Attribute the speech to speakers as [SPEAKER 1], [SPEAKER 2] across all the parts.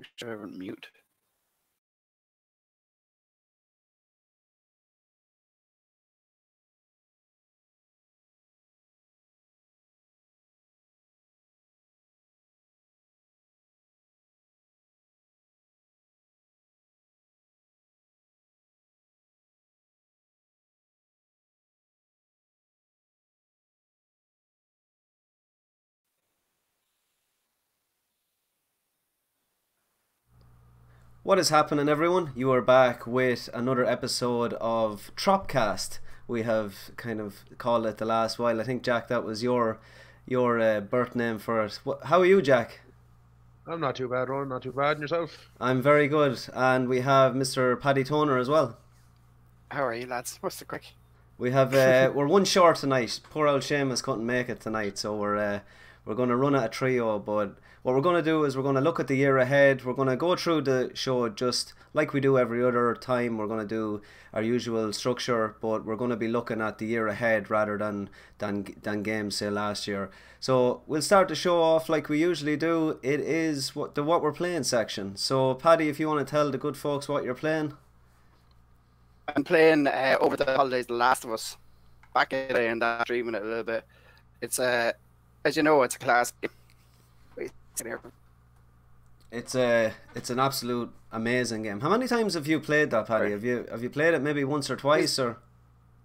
[SPEAKER 1] Make sure I haven't mute.
[SPEAKER 2] What is happening, everyone? You are back with another episode of Tropcast. We have kind of called it the last while. I think, Jack, that was your birth name for it. How are you, Jack?
[SPEAKER 3] I'm not too bad, Ronan. Not too bad. And yourself?
[SPEAKER 2] I'm very good. And we have Mr. Paddy Toner as well.
[SPEAKER 1] How are you, lads? What's the quick?
[SPEAKER 2] We have we're one short tonight. Poor old Seamus couldn't make it tonight, so we're going to run at a trio. But what we're going to do is we're going to look at the year ahead. We're going to go through the show just like we do every other time. We're going to do our usual structure, but we're going to be looking at the year ahead rather than games, say, last year. So we'll start the show off like we usually do. It is what we're playing section. So Paddy, if you want to tell the good folks what you're playing.
[SPEAKER 1] I'm playing over the holidays The Last of Us. Back in the day and streaming it a little bit. It's as you know, it's a class game.
[SPEAKER 2] It's an absolute amazing game. How many times have you played that, Paddy? Have you played it maybe once or twice or?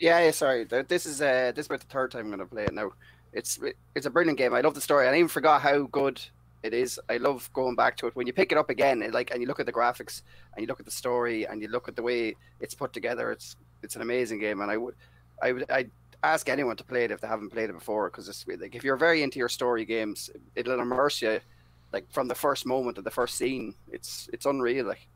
[SPEAKER 1] Yeah. Sorry, this is about the third time I'm going to play it now. It's a brilliant game. I love the story. I even forgot how good it is. I love going back to it. When you pick it up again, and you look at the graphics, and you look at the story, and you look at the way it's put together, it's an amazing game. And I'd ask anyone to play it if they haven't played it before, because it's like, if you're very into your story games, it'll immerse you, like from the first moment of the first scene. It's unreal. Like,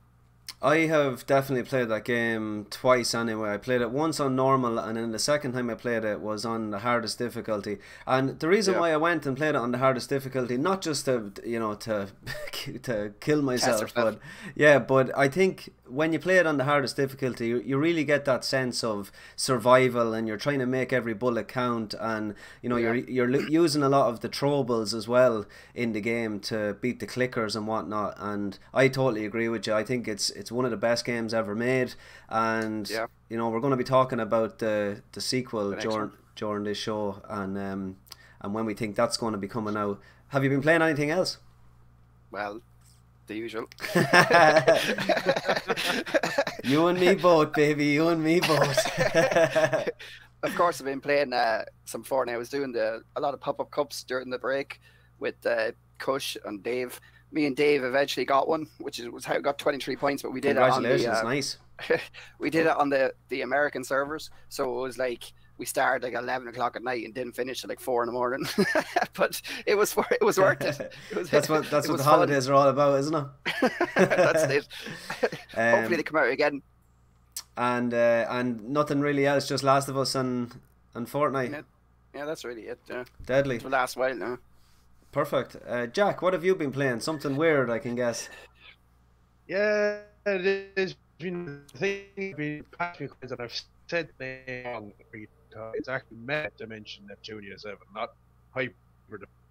[SPEAKER 2] I have definitely played that game twice anyway. I played it once on normal, and then the second time I played it was on the hardest difficulty. And the reason why I went and played it on the hardest difficulty, not just to to kill myself, but I think when you play it on the hardest difficulty, you really get that sense of survival, and you're trying to make every bullet count, and you're using a lot of the throwables as well in the game to beat the clickers and whatnot. And I totally agree with you. I think it's one of the best games ever made, and we're going to be talking about the sequel during this show, and when we think that's going to be coming out. Have you been playing anything else?
[SPEAKER 1] Well, the usual.
[SPEAKER 2] You and me both, baby. You and me both.
[SPEAKER 1] Of course, I've been playing some Fortnite. I was doing a lot of pop-up cups during the break with Kush and Dave. Me and Dave eventually got one, which was how I got 23 points. But we did it on the
[SPEAKER 2] nice.
[SPEAKER 1] We did it on the American servers, so it was like we started like 11 o'clock at night and didn't finish at like 4 in the morning. But it was worth it.
[SPEAKER 2] That's what the holidays are all about, isn't it?
[SPEAKER 1] That's it. Hopefully they come out again.
[SPEAKER 2] And nothing really else, just Last of Us and Fortnite.
[SPEAKER 1] Yeah, that's really it. Yeah.
[SPEAKER 2] Deadly.
[SPEAKER 1] It will last a while now.
[SPEAKER 2] Perfect. Jack, what have you been playing? Something weird, I can guess.
[SPEAKER 3] Yeah, it is. The past few coins that I've said on it's actually Meta Dimension Neptunia 7, not Hyper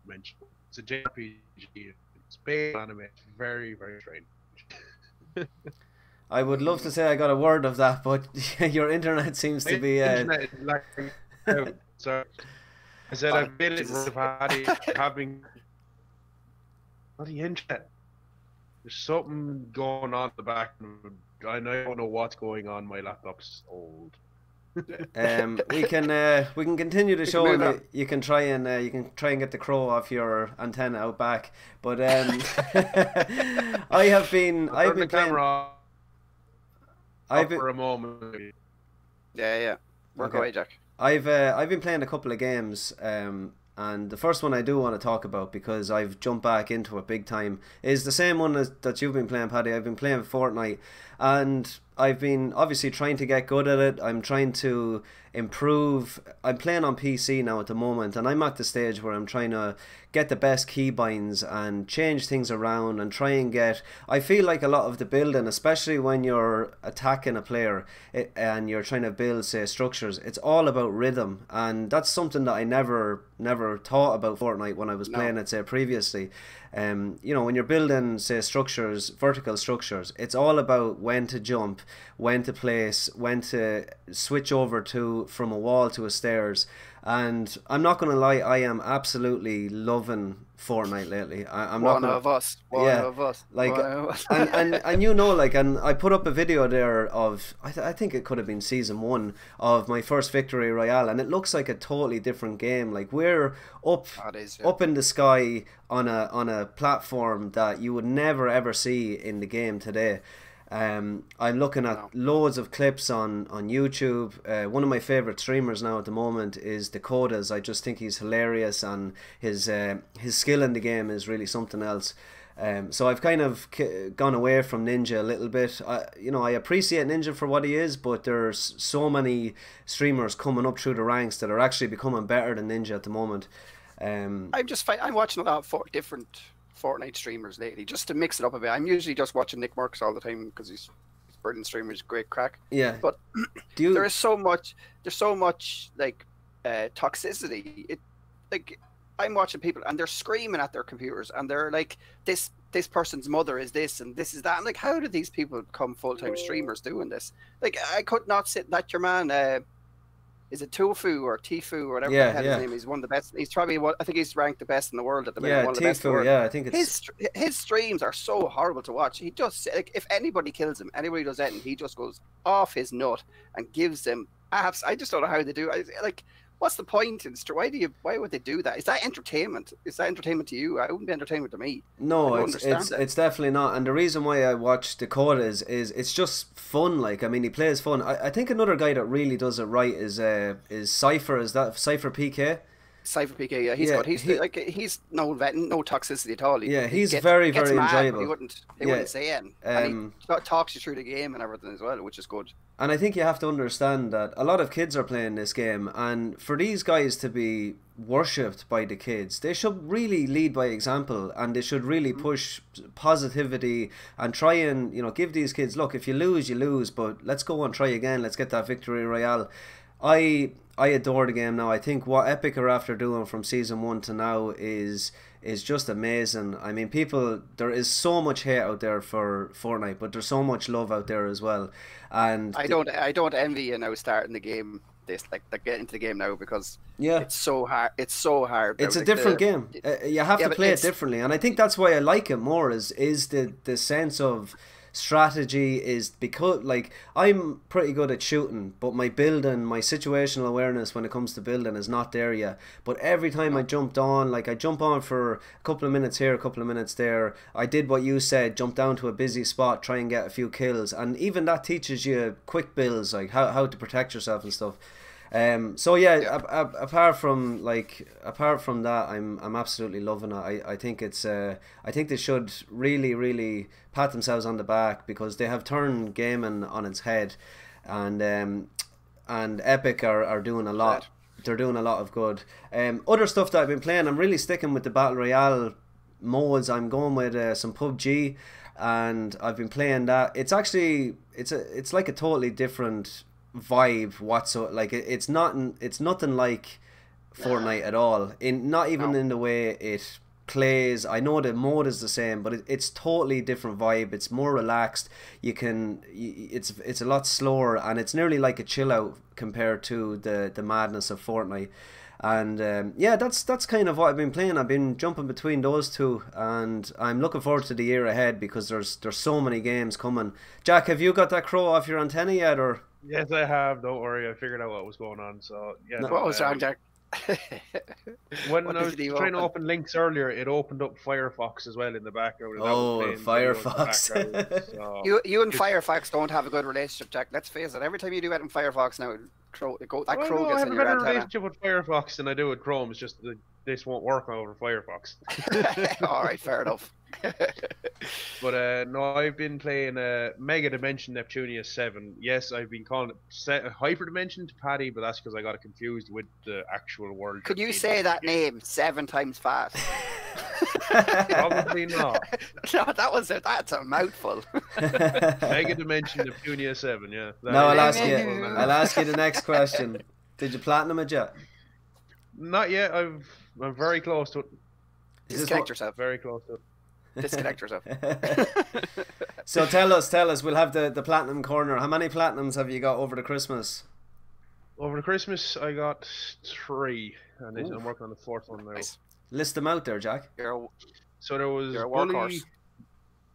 [SPEAKER 3] Dimension. It's a JRPG. It's based on anime. It's very, very strange.
[SPEAKER 2] I would love to say I got a word of that, but your internet seems to be.
[SPEAKER 3] So I said I've been having. Not the internet. There's something going on in the back, and I don't know what's going on. My laptop's old.
[SPEAKER 2] We can continue the show, and you can try and get the crow off your antenna out back. But I've been playing.
[SPEAKER 3] For a moment.
[SPEAKER 1] Yeah. Work away, Jack.
[SPEAKER 2] I've been playing a couple of games, and the first one I do want to talk about, because I've jumped back into it big time, is the same one that you've been playing, Paddy. I've been playing Fortnite, and I've been obviously trying to get good at it. I'm trying to improve. I'm playing on PC now at the moment, and I'm at the stage where I'm trying to get the best keybinds and change things around and try and get. I feel like a lot of the building, especially when you're attacking a player and you're trying to build, say, structures, it's all about rhythm, and that's something that I never thought about Fortnite when I was playing it, say, previously. You know, when you're building, say, structures, vertical structures, it's all about when to jump, when to place, when to switch over to from a wall to a stairs. And I'm not going to lie, I am absolutely loving Fortnite lately. I'm not
[SPEAKER 1] One
[SPEAKER 2] gonna,
[SPEAKER 1] of us. One
[SPEAKER 2] yeah,
[SPEAKER 1] of us.
[SPEAKER 2] like,
[SPEAKER 1] One of us.
[SPEAKER 2] and you know, like, and I put up a video there of I think it could have been season 1 of my first victory royale, and it looks like a totally different game. Like, we're up up in the sky on a platform that you would never ever see in the game today. I'm looking at loads of clips on YouTube. One of my favorite streamers now at the moment is Dakota's. I just think he's hilarious, and his skill in the game is really something else. So I've kind of gone away from Ninja a little bit. I appreciate Ninja for what he is, but there's so many streamers coming up through the ranks that are actually becoming better than Ninja at the moment.
[SPEAKER 1] I'm watching a lot of different Fortnite streamers lately, just to mix it up a bit. I'm usually just watching Nick Merckx all the time because he's brilliant streamer, he's great crack.
[SPEAKER 2] Yeah.
[SPEAKER 1] But there's so much like toxicity. Like, I'm watching people and they're screaming at their computers and they're like, this person's mother is this and this is that. I'm like, how do these people become full-time streamers doing this? Like, I could not sit that your man is it Tofu or Tifu or whatever the hell his name is? One of the best. He's probably I think he's ranked the best in the world at the minute.
[SPEAKER 2] Yeah,
[SPEAKER 1] one of the best in the
[SPEAKER 2] Tifu.
[SPEAKER 1] world.
[SPEAKER 2] Yeah, I think it's
[SPEAKER 1] his streams are so horrible to watch. He just, like, if anybody kills him, anybody does anything, he just goes off his nut and gives them abs. I just don't know how they do it. Like, what's the point? Why would they do that? Is that entertainment? Is that entertainment to you? It wouldn't be entertainment to me.
[SPEAKER 2] No, it's definitely not. And the reason why I watch Dakota is it's just fun. Like, I mean, he plays fun. I think another guy that really does it right is Cypher. Is that Cypher PK?
[SPEAKER 1] Cypher PK, yeah, he's good. He's no toxicity at all.
[SPEAKER 2] He's very enjoyable.
[SPEAKER 1] He wouldn't say anything. And he talks you through the game and everything as well, which is good.
[SPEAKER 2] And I think you have to understand that a lot of kids are playing this game, and for these guys to be worshipped by the kids, they should really lead by example, and they should really push positivity and try and, you know, give these kids, look, if you lose, you lose, but let's go and try again. Let's get that victory royale. I adore the game now. I think what Epic are after doing from season 1 to now is just amazing. I mean, there is so much hate out there for Fortnite, but there's so much love out there as well. And
[SPEAKER 1] I don't envy you now starting the game. Get into the game now, because it's so hard. It's so hard.
[SPEAKER 2] It's a different game. You have to play it differently, and I think that's why I like it more. Is the sense of strategy, is because, like, I'm pretty good at shooting, but my building, my situational awareness when it comes to building is not there yet. But every time I jumped on, like, I jump on for a couple of minutes here, a couple of minutes there, I did what you said, jump down to a busy spot, try and get a few kills, and even that teaches you quick builds, like how to protect yourself and stuff. Apart from that, I'm absolutely loving it. I think they should really pat themselves on the back, because they have turned gaming on its head, and Epic are doing a lot. They're doing a lot of good. Other stuff that I've been playing, I'm really sticking with the Battle Royale modes. I'm going with some PUBG, and I've been playing that. It's actually it's like a totally different vibe whatsoever. Like, it's nothing like Fortnite at all, not even in the way it plays. I know the mode is the same, but it's totally different vibe. It's more relaxed. It's a lot slower, and it's nearly like a chill out compared to the madness of Fortnite. And that's kind of what I've been playing. I've been jumping between those two, and I'm looking forward to the year ahead, because there's so many games coming. Jack, have you got that crow off your antenna yet, or?
[SPEAKER 3] Yes, I have. Don't worry, I figured out what was going on. So yeah.
[SPEAKER 1] What was wrong, Jack?
[SPEAKER 3] When I was trying to open links earlier, it opened up Firefox as well in the background.
[SPEAKER 2] Oh, Firefox!
[SPEAKER 3] So
[SPEAKER 1] you and Firefox don't have a good relationship, Jack. Let's face it. Every time you do that in Firefox now, crow gets
[SPEAKER 3] I have
[SPEAKER 1] in
[SPEAKER 3] a
[SPEAKER 1] your
[SPEAKER 3] better
[SPEAKER 1] antenna.
[SPEAKER 3] relationship with Firefox than I do with Chrome. It's just that this won't work over Firefox.
[SPEAKER 1] All right, fair enough.
[SPEAKER 3] But no, I've been playing Mega Dimension Neptunia 7. Yes, I've been calling it Hyper Dimension to Paddy, but that's because I got it confused with the actual world.
[SPEAKER 1] Could you say that name 7 times fast?
[SPEAKER 3] Probably not.
[SPEAKER 1] No, that's a mouthful.
[SPEAKER 3] Mega Dimension Neptunia 7, yeah.
[SPEAKER 2] Now I'll ask you the next question. Did you platinum it yet?
[SPEAKER 3] Not yet. I'm very close to it.
[SPEAKER 1] Disconnect yourself.
[SPEAKER 3] Very close to.
[SPEAKER 1] Disconnect yourself.
[SPEAKER 2] So tell us. We'll have the platinum corner. How many platinums have you got over the Christmas?
[SPEAKER 3] Over the Christmas, I got 3, and I'm working on the 4th one now.
[SPEAKER 1] Nice.
[SPEAKER 2] List them out there, Jack.
[SPEAKER 3] So there was
[SPEAKER 1] you're a
[SPEAKER 3] Bully.
[SPEAKER 1] workhorse.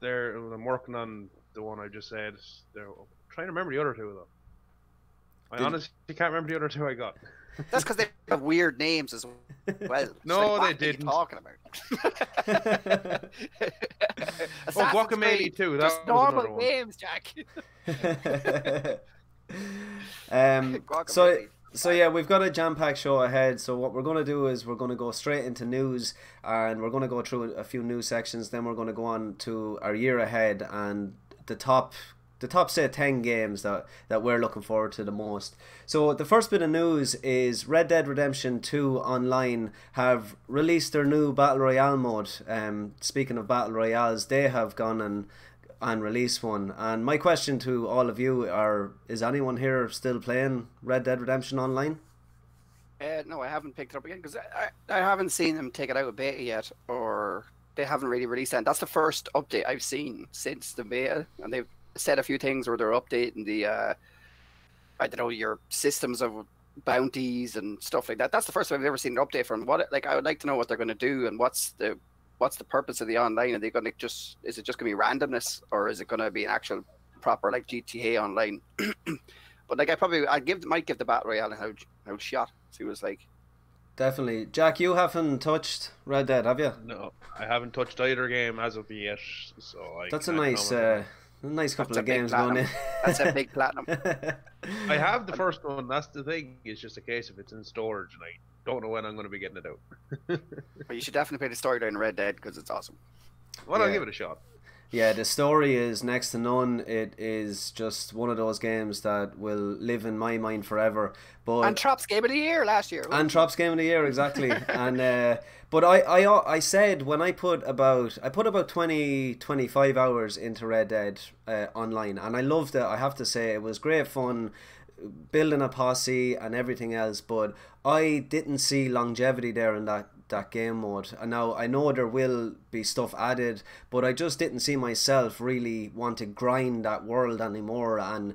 [SPEAKER 3] There, I'm working on the one I just said. There, I'm trying to remember the other 2 though. I honestly can't remember the other 2 I got.
[SPEAKER 1] That's because they have weird names as well.
[SPEAKER 3] No,
[SPEAKER 1] like,
[SPEAKER 3] they didn't.
[SPEAKER 1] What are you talking about?
[SPEAKER 3] Oh, Guacamelee too. That was
[SPEAKER 1] normal
[SPEAKER 3] another one.
[SPEAKER 1] names, Jack.
[SPEAKER 2] So yeah, we've got a jam-packed show ahead. So what we're going to do is we're going to go straight into news, and we're going to go through a few news sections. Then we're going to go on to our year ahead and the top say 10 games that we're looking forward to the most. So the first bit of news is Red Dead Redemption 2 Online have released their new Battle Royale mode. Speaking of Battle Royales, they have gone and released one. And my question to all of you is anyone here still playing Red Dead Redemption Online?
[SPEAKER 1] No, I haven't picked it up again because I haven't seen them take it out of beta yet, or they haven't really released that. That's the first update I've seen since the beta, and they've said a few things where they're updating the I don't know, your systems of bounties and stuff like that. That's the first time I've ever seen an update from. I would like to know what they're going to do and what's the purpose of the online. Are they going to is it just going to be randomness, or is it going to be an actual proper like GTA Online? But like might give the Battle Royale a shot. See what it's like.
[SPEAKER 2] Definitely. Jack, you haven't touched Red Dead, have you?
[SPEAKER 3] No, I haven't touched either game as of yet. So
[SPEAKER 2] that's a nice couple of games going in.
[SPEAKER 1] That's a big platinum.
[SPEAKER 3] I have the first one. That's the thing. It's just a case of it's in storage, and I don't know when I'm going to be getting it out.
[SPEAKER 1] But you should definitely play the storyline in Red Dead because it's awesome.
[SPEAKER 3] Well, I'll give it a shot.
[SPEAKER 2] Yeah, the story is next to none. It is just one of those games that will live in my mind forever. But
[SPEAKER 1] and Trop's Game of the Year last year.
[SPEAKER 2] And Trop's Game of the Year, exactly. And but I said when I put about 20-25 hours into Red Dead Online, and I loved it. I have to say it was great fun, building a posse and everything else. But I didn't see longevity there in that game mode. And now I know there will be stuff added, but I just didn't see myself really want to grind that world anymore and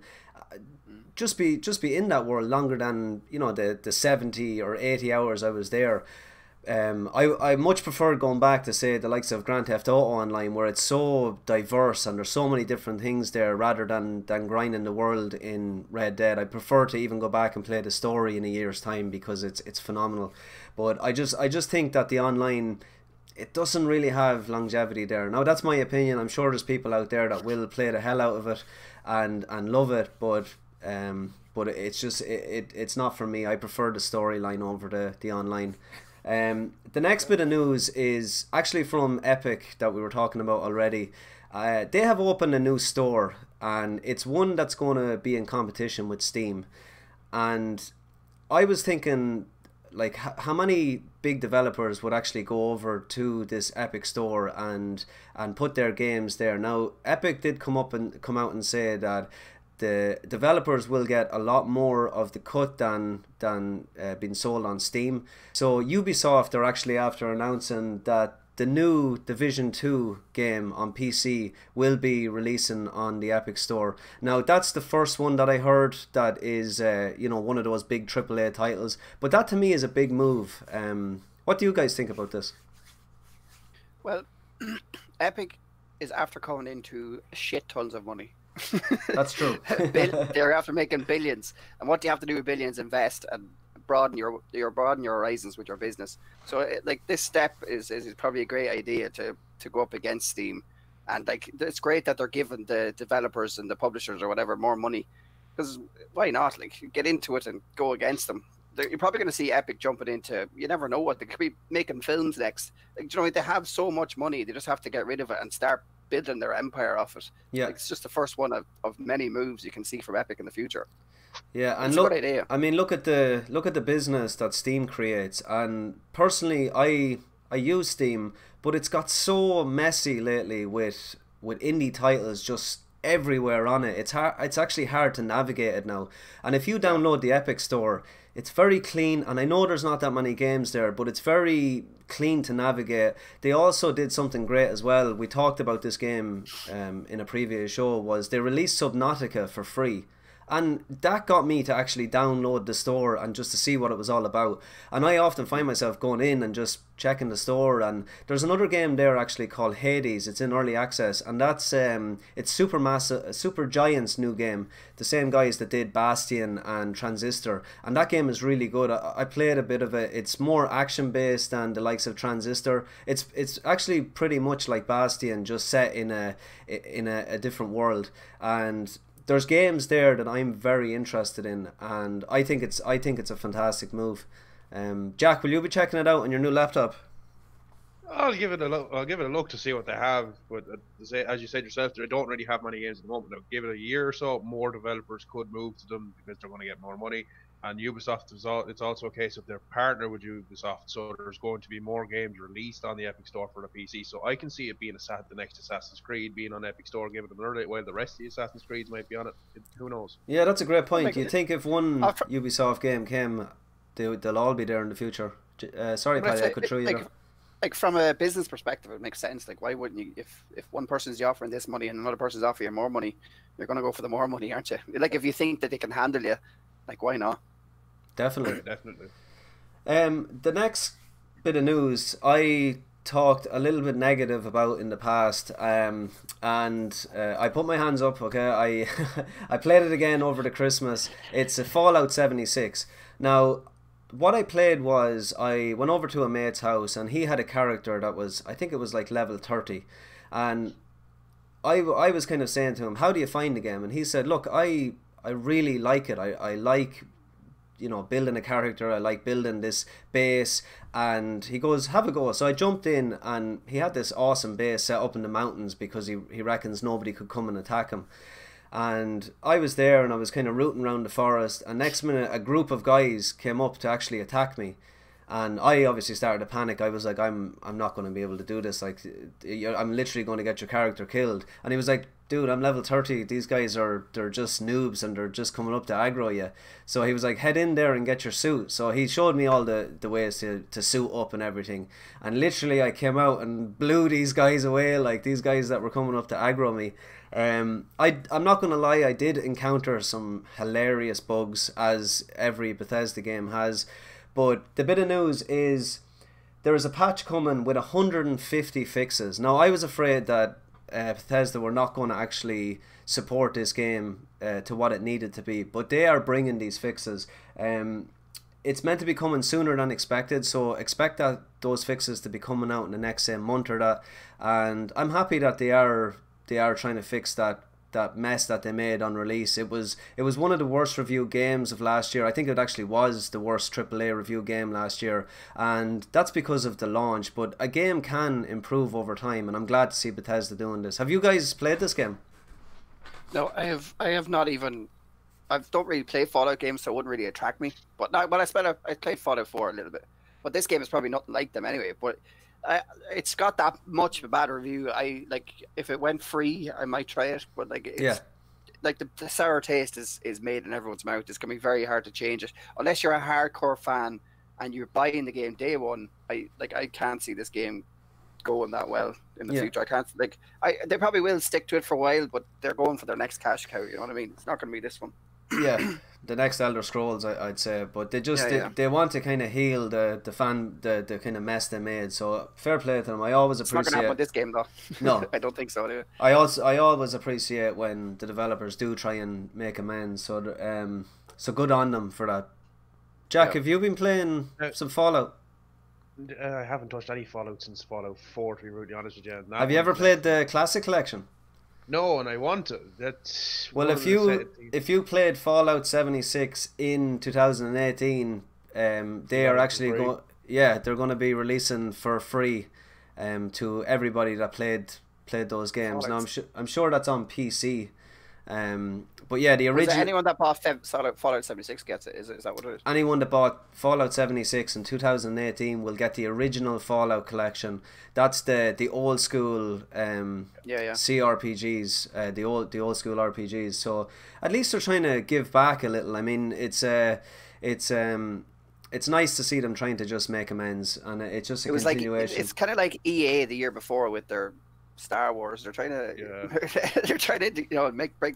[SPEAKER 2] just be in that world longer than, you know, the 70 or 80 hours I was there. I much prefer going back to, say, the likes of Grand Theft Auto Online, where it's so diverse and there's so many different things there, rather than grinding the world in Red Dead. I prefer to even go back and play the story in a year's time because it's phenomenal. But I just think that the online, it doesn't really have longevity there. Now that's my opinion. I'm sure there's people out there that will play the hell out of it and love it, but it's just it's not for me. I prefer the storyline over the online. The next bit of news is actually from Epic that we were talking about already. They have opened a new store, and it's one that's going to be in competition with Steam. And I was thinking, like, how many big developers would actually go over to this Epic store and put their games there? Now, Epic did come out and say that the developers will get a lot more of the cut than being sold on Steam. So Ubisoft are actually after announcing that the new Division 2 game on PC will be releasing on the Epic Store. Now that's the first one that I heard that is one of those big AAA titles. But that to me is a big move. What do you guys think about this?
[SPEAKER 1] Well, Epic is after coming into shit tons of money.
[SPEAKER 2] That's true.
[SPEAKER 1] They're after making billions, and what do you have to do with billions? Invest and broaden your horizons with your business. So like this step is probably a great idea to go up against Steam, and like it's great that they're giving the developers and the publishers or whatever more money, because why not? Like, get into it and go against them. You're probably going to see Epic jumping into, you never know what they could be making films next. Like, you know, they have so much money, they just have to get rid of it and start building their empire off it.
[SPEAKER 2] Yeah,
[SPEAKER 1] like, it's just the first one of many moves you can see from Epic in the future.
[SPEAKER 2] Yeah, and
[SPEAKER 1] it's
[SPEAKER 2] look,
[SPEAKER 1] a good idea.
[SPEAKER 2] I mean, look at the business that Steam creates. And personally, I use Steam, but it's got so messy lately with indie titles just everywhere on it. It's actually hard to navigate it now. And if you download the Epic Store, it's very clean, and I know there's not that many games there, but it's very clean to navigate. They also did something great as well. We talked about this game in a previous show, was they released Subnautica for free. And that got me to actually download the store and just to see what it was all about. And I often find myself going in and just checking the store. And there's another game there actually called Hades. It's in early access, and that's it's Super Giant's new game. The same guys that did Bastion and Transistor, and that game is really good. I played a bit of it. It's more action based than the likes of Transistor. It's actually pretty much like Bastion, just set in a different world. And there's games there that I'm very interested in, and I think it's a fantastic move. Jack, will you be checking it out on your new laptop?
[SPEAKER 3] I'll give it a look. I'll give it a look to see what they have. But as you said yourself, they don't really have many games at the moment. Now, give it a year or so, more developers could move to them because they're going to get more money. And Ubisoft it's also a case of their partner with Ubisoft, so there's going to be more games released on the Epic Store for the PC. So I can see it being the next Assassin's Creed being on Epic Store, giving them another day, while the rest of the Assassin's Creeds might be on it. Who knows?
[SPEAKER 2] Yeah, that's a great point. Do you think if one Ubisoft game came, they'll all be there in the future? Sorry, Paddy, I could throw you there.
[SPEAKER 1] Like from a business perspective, it makes sense. Like, why wouldn't you? If one person's offering this money and another person's offering you more money, you're going to go for the more money, aren't you? Like, if you think that they can handle you, like, why not?
[SPEAKER 2] Definitely.
[SPEAKER 3] Definitely.
[SPEAKER 2] The next bit of news I talked a little bit negative about in the past, and I put my hands up. Okay, I played it again over the Christmas. It's a Fallout 76. Now, what I played was I went over to a mate's house, and he had a character that was, I think it was like level 30, and I was kind of saying to him, how do you find the game? And he said, look, I really like it. I like, you know, building a character. I like building this base. And he goes, have a go. So I jumped in, and he had this awesome base set up in the mountains because he reckons nobody could come and attack him. And I was there, and I was kind of rooting around the forest, and next minute a group of guys came up to actually attack me. And I obviously started to panic. I was like, I'm not going to be able to do this. Like, I'm literally going to get your character killed. And he was like, dude, I'm level 30. These guys they're just noobs, and they're just coming up to aggro you. So he was like, head in there and get your suit. So he showed me all the ways to suit up and everything. And literally I came out and blew these guys away, like these guys that were coming up to aggro me. I'm not going to lie, I did encounter some hilarious bugs, as every Bethesda game has. But the bit of news is there is a patch coming with 150 fixes. Now, I was afraid that Bethesda were not going to actually support this game to what it needed to be, but they are bringing these fixes. It's meant to be coming sooner than expected, so expect those fixes to be coming out in the next month or that. And I'm happy that they are trying to fix that mess that they made on release. It was one of the worst review games of last year. I think it actually was the worst AAA review game last year, and that's because of the launch. But a game can improve over time, and I'm glad to see Bethesda doing this. Have you guys played this game?
[SPEAKER 1] No, I have not even. I don't really play Fallout games, so it wouldn't really attract me. But now, I played Fallout 4 a little bit. But this game is probably nothing like them anyway. But it's got that much of a bad review. I like, if it went free, I might try it. But like, like the sour taste is made in everyone's mouth. It's gonna be very hard to change it unless you're a hardcore fan and you're buying the game day one. I can't see this game going that well in the future. I can't they probably will stick to it for a while, but they're going for their next cash cow. You know what I mean? It's not gonna be this one.
[SPEAKER 2] Yeah, the next Elder Scrolls, I'd say, but they just they want to kind of heal the kind of mess they made. So fair play to them. I always appreciate.
[SPEAKER 1] It's not gonna happen with this game though.
[SPEAKER 2] No,
[SPEAKER 1] I don't think so. Anyway.
[SPEAKER 2] I always appreciate when the developers do try and make amends. So so good on them for that. Jack, have you been playing some Fallout?
[SPEAKER 3] I haven't touched any Fallout since Fallout 4, to be really honest with you.
[SPEAKER 2] Have you ever played the Classic Collection?
[SPEAKER 3] No, and I want to. That's
[SPEAKER 2] well, if you played Fallout 76 in 2018, they are actually they're going to be releasing for free to everybody that played those games. Now I'm sure that's on PC. But yeah, the original.
[SPEAKER 1] Anyone that bought Fallout 76 gets it. Is that what it is?
[SPEAKER 2] Anyone that bought Fallout 76 in 2018 will get the original Fallout collection. That's the old school CRPGs, the old school RPGs. So at least they're trying to give back a little. I mean, it's nice to see them trying to just make amends, and it's just a continuation.
[SPEAKER 1] It's kind of like EA the year before with their Star Wars. They're trying to they're trying to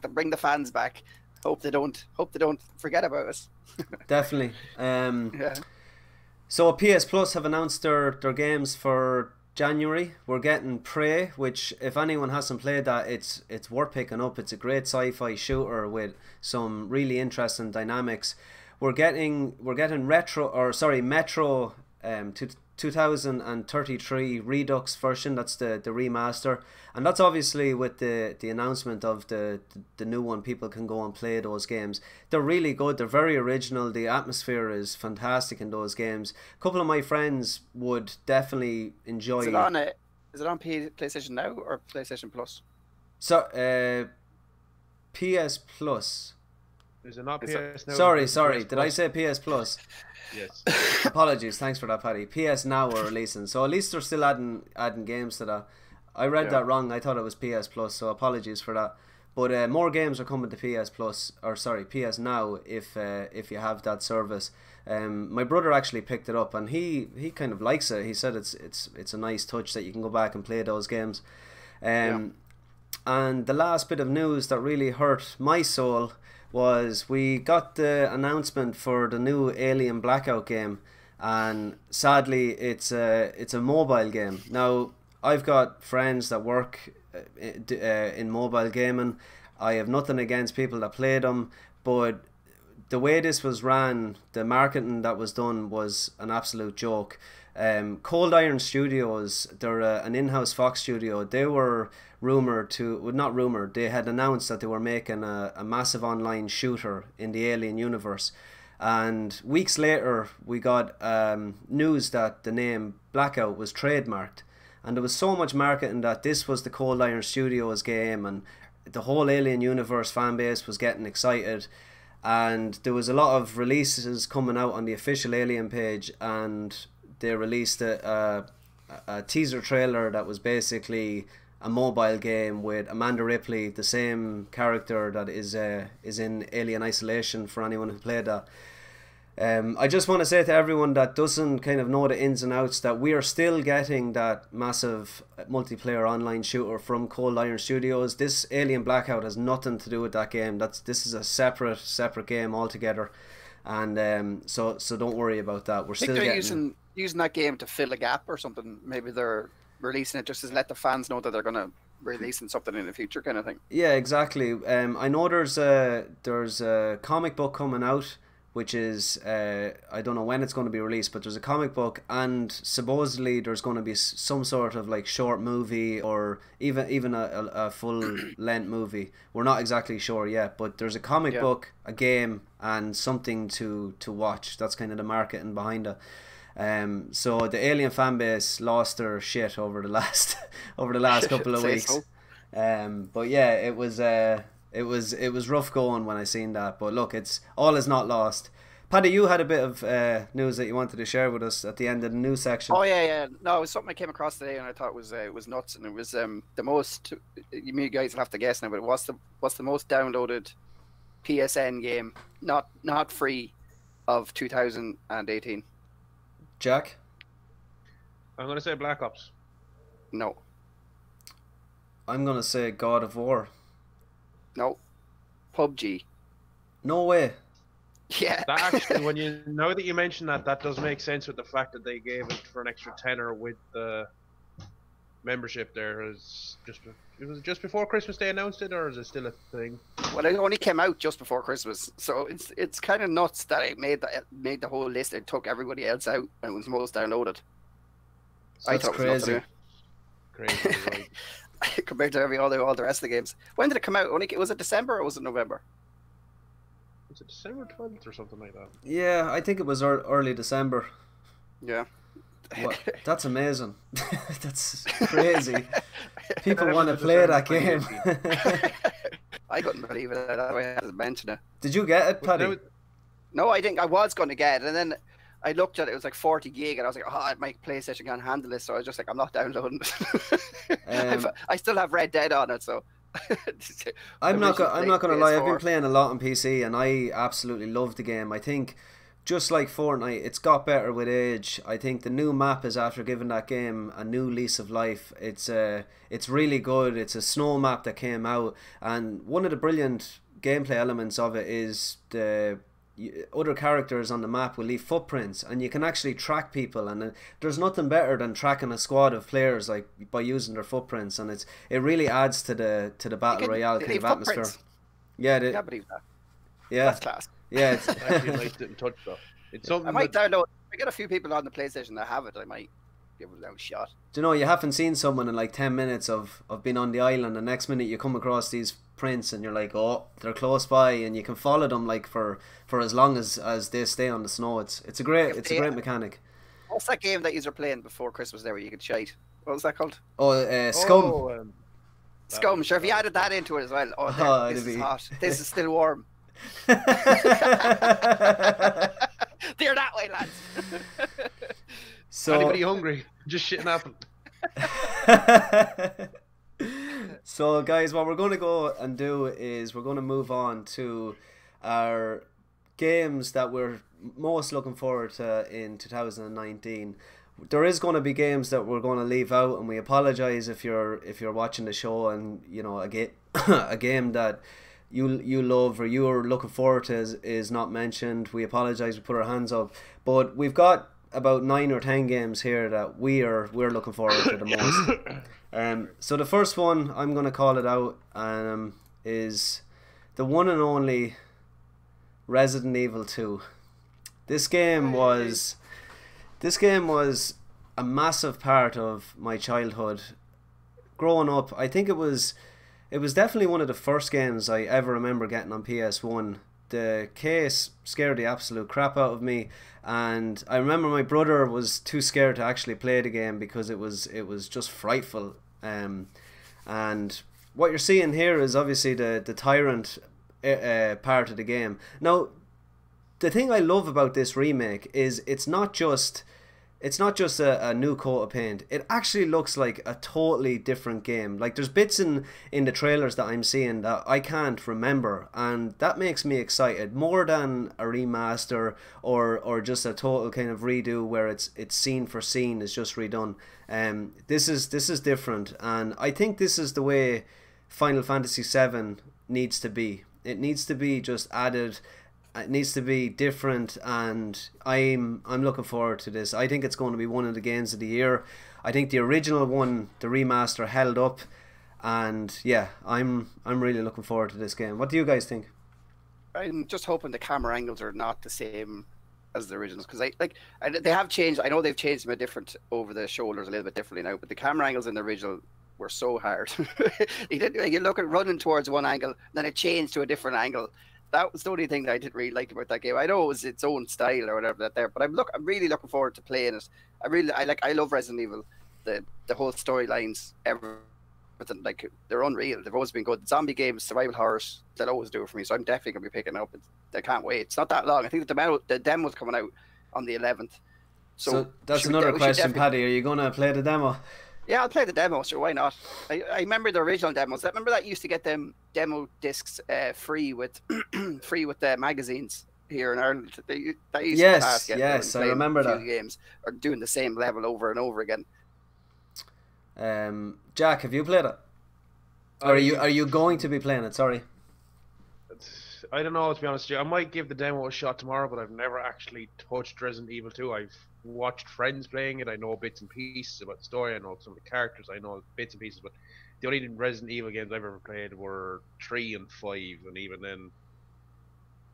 [SPEAKER 1] bring the fans back. Hope they don't forget about us.
[SPEAKER 2] Definitely. So PS Plus have announced their games for January. We're getting Prey, which if anyone hasn't played that, it's worth picking up. It's a great sci-fi shooter with some really interesting dynamics. We're getting Metro 2033 Redux version. That's the remaster, and that's obviously with the announcement of the new one. People can go and play those games. They're really good. They're very original. The atmosphere is fantastic in those games. A couple of my friends would definitely enjoy.
[SPEAKER 1] Is it on PlayStation Now or PlayStation Plus?
[SPEAKER 2] So PS Plus.
[SPEAKER 3] Is it not PS Now?
[SPEAKER 2] Sorry. Did I say PS Plus?
[SPEAKER 3] Yes.
[SPEAKER 2] Apologies. Thanks for that, Paddy. PS Now are releasing, so at least they're still adding games to that. I read that wrong. I thought it was PS Plus, so apologies for that. But more games are coming to PS Plus, or sorry, PS Now if you have that service. My brother actually picked it up, and he kind of likes it. He said it's a nice touch that you can go back and play those games. And the last bit of news that really hurt my soul was we got the announcement for the new Alien Blackout game, and sadly it's a mobile game. Now I've got friends that work in mobile gaming. I have nothing against people that play them, but the way this was ran, the marketing that was done was an absolute joke. Cold Iron Studios, they're an in-house Fox studio. They were they had announced that they were making a massive online shooter in the Alien universe, and weeks later we got news that the name Blackout was trademarked, and there was so much marketing that this was the Cold Iron Studios game, and the whole Alien universe fan base was getting excited, and there was a lot of releases coming out on the official Alien page, and they released a teaser trailer that was basically a mobile game with Amanda Ripley, the same character that is in Alien Isolation, for anyone who played that. I just want to say to everyone that doesn't kind of know the ins and outs that we are still getting that massive multiplayer online shooter from Cold Iron Studios. This Alien Blackout has nothing to do with that game. This is a separate game altogether, and so don't worry about that. We're still
[SPEAKER 1] using that game to fill a gap or something. Maybe they're releasing it just to let the fans know that they're going to releasing something in the future, kind of thing.
[SPEAKER 2] Yeah, exactly. I know there's a comic book coming out, which is I don't know when it's going to be released, but there's a comic book, and supposedly there's going to be some sort of like short movie or even a full length movie. We're not exactly sure yet, but there's a comic book, a game, and something to watch. That's kind of the marketing behind it. So the Alien fan base lost their shit over the last couple of weeks.
[SPEAKER 1] So.
[SPEAKER 2] But yeah, it was rough going when I seen that. But look, all is not lost. Paddy, you had a bit of news that you wanted to share with us at the end of the news section.
[SPEAKER 1] Oh yeah. No, it was something I came across today, and I thought it was nuts, and it was the most. You guys will have to guess now, but what's the most downloaded PSN game, not free, of 2018?
[SPEAKER 2] Jack?
[SPEAKER 3] I'm going to say Black Ops.
[SPEAKER 1] No.
[SPEAKER 2] I'm going to say God of War.
[SPEAKER 1] No. PUBG.
[SPEAKER 2] No way.
[SPEAKER 1] Yeah.
[SPEAKER 3] That actually, now that you mention that does make sense with the fact that they gave it for an extra tenner with the membership there. It was just before Christmas they announced it, or is it still a thing?
[SPEAKER 1] Well, it only came out just before Christmas, so it's kind of nuts that it made the whole list. It took everybody else out and was most downloaded.
[SPEAKER 2] That's crazy.
[SPEAKER 3] Crazy, right?
[SPEAKER 1] Compared to all the rest of the games. When did it come out? Was it December or was it November?
[SPEAKER 3] Was it December 12th or something like that?
[SPEAKER 2] Yeah, I think it was early December.
[SPEAKER 1] Yeah.
[SPEAKER 2] Well, that's amazing. That's crazy. People want to play that game.
[SPEAKER 1] I couldn't believe it. That's why I had to mention it.
[SPEAKER 2] Did you get it, Paddy?
[SPEAKER 1] No, I think I was going to get it, and then I looked at it. It was like 40 gig, and I was like, "Oh, my PlayStation can't handle this." So I was just like, "I'm not downloading it." I still have Red Dead on it, so.
[SPEAKER 2] I'm not gonna lie. I've been playing a lot on PC, and I absolutely love the game. I think, just like Fortnite, it's got better with age. I think the new map is after giving that game a new lease of life. It's really good. It's a snow map that came out, and one of the brilliant gameplay elements of it is the other characters on the map will leave footprints, and you can actually track people, and there's nothing better than tracking a squad of players like by using their footprints, and it really adds to the battle royale kind of atmosphere. Yeah,
[SPEAKER 1] I can't believe that.
[SPEAKER 2] Yeah,
[SPEAKER 1] that's class.
[SPEAKER 2] Yeah, it's
[SPEAKER 3] actually nice didn't touch though. It's something
[SPEAKER 1] I might download. I get a few people on the PlayStation that have it. I might give it a shot.
[SPEAKER 2] Do you know, you haven't seen someone in like 10 minutes of being on the island, and the next minute you come across these prints and you're like, oh, they're close by, and you can follow them like for as long as they stay on the snow. It's a great mechanic.
[SPEAKER 1] What's that game that you were playing before Christmas there where you could shite? What was that called?
[SPEAKER 2] Scum.
[SPEAKER 1] Scum. Sure, if you added that into it as well. Oh, this is hot. This is still warm. They're that way, lads.
[SPEAKER 3] So anybody hungry? Just shitting happened.
[SPEAKER 2] So guys, what we're going to go and do is we're going to move on to our games that we're most looking forward to in 2019. There is going to be games that we're going to leave out, and we apologize if you're watching the show and you know a game that you love or you're looking forward to is not mentioned. We apologize. We put our hands up, but we've got about 9 or 10 games here that we're looking forward to the most. So the first one, I'm going to call it out, is the one and only Resident Evil 2. This game was a massive part of my childhood. Growing up, I think it was definitely one of the first games I ever remember getting on PS1. The case scared the absolute crap out of me, and I remember my brother was too scared to actually play the game because it was just frightful. And what you're seeing here is obviously the tyrant part of the game. Now, the thing I love about this remake is it's not just a new coat of paint. It actually looks like a totally different game. Like there's bits in the trailers that I'm seeing that I can't remember, and that makes me excited more than a remaster or just a total kind of redo where it's scene for scene is just redone. This is different, and I think this is the way Final Fantasy VII needs to be. It needs to be just added. It needs to be different, and I'm looking forward to this. I think it's going to be one of the games of the year. I think the original one, the remaster, held up, and yeah, I'm really looking forward to this game. What do you guys think?
[SPEAKER 1] I'm just hoping the camera angles are not the same as the originals, because they have changed. I know they've changed them a different over the shoulders a little bit differently now, but the camera angles in the original were so hard. You look at running towards one angle, then it changed to a different angle. That was the only thing that I didn't really like about that game. I know it was its own style or whatever that there, but I'm really looking forward to playing it. I love Resident Evil. The whole storylines, everything, like they're unreal. They've always been good. Zombie games, survival horrors, they'll always do it for me. So I'm definitely gonna be picking it up. I can't wait. It's not that long. I think the demo's coming out on the 11th.
[SPEAKER 2] So that's another question, Paddy. Are you gonna play the demo?
[SPEAKER 1] Yeah, I'll play the demo, sure, why not? I remember the original demos. I remember that used to get them demo discs free with the magazines here in Ireland. That used to pass,
[SPEAKER 2] yes, I remember that.
[SPEAKER 1] Games are doing the same level over and over again.
[SPEAKER 2] Jack, have you played it? Or are you going to be playing it? Sorry.
[SPEAKER 3] I don't know, to be honest with you. I might give the demo a shot tomorrow, but I've never actually touched Resident Evil 2. I've watched friends playing it. I know bits and pieces about the story. I know some of the characters. I know bits and pieces. But the only Resident Evil games I've ever played were 3 and 5. And even then,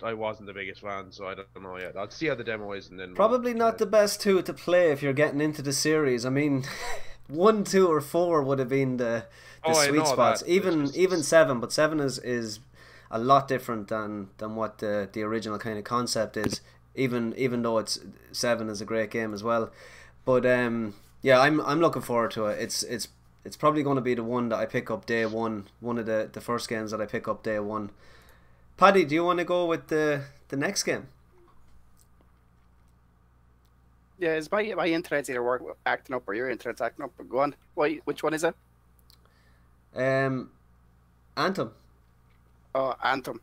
[SPEAKER 3] I wasn't the biggest fan. So I don't know yet. I'll see how the demo is. And then
[SPEAKER 2] probably not the best 2 to play if you're getting into the series. I mean, 1, 2, or 4 would have been the sweet spots. Even 7. But 7 is a lot different than what the original kind of concept is. Even though 7 is a great game as well, but yeah, I'm looking forward to it. It's it's probably going to be the one that I pick up day one. One of the first games that I pick up day one. Paddy, do you want to go with the next game?
[SPEAKER 1] Yeah, is my internet's either acting up or your internet's acting up. But go on. Which one is it?
[SPEAKER 2] Anthem.
[SPEAKER 1] Oh, Anthem.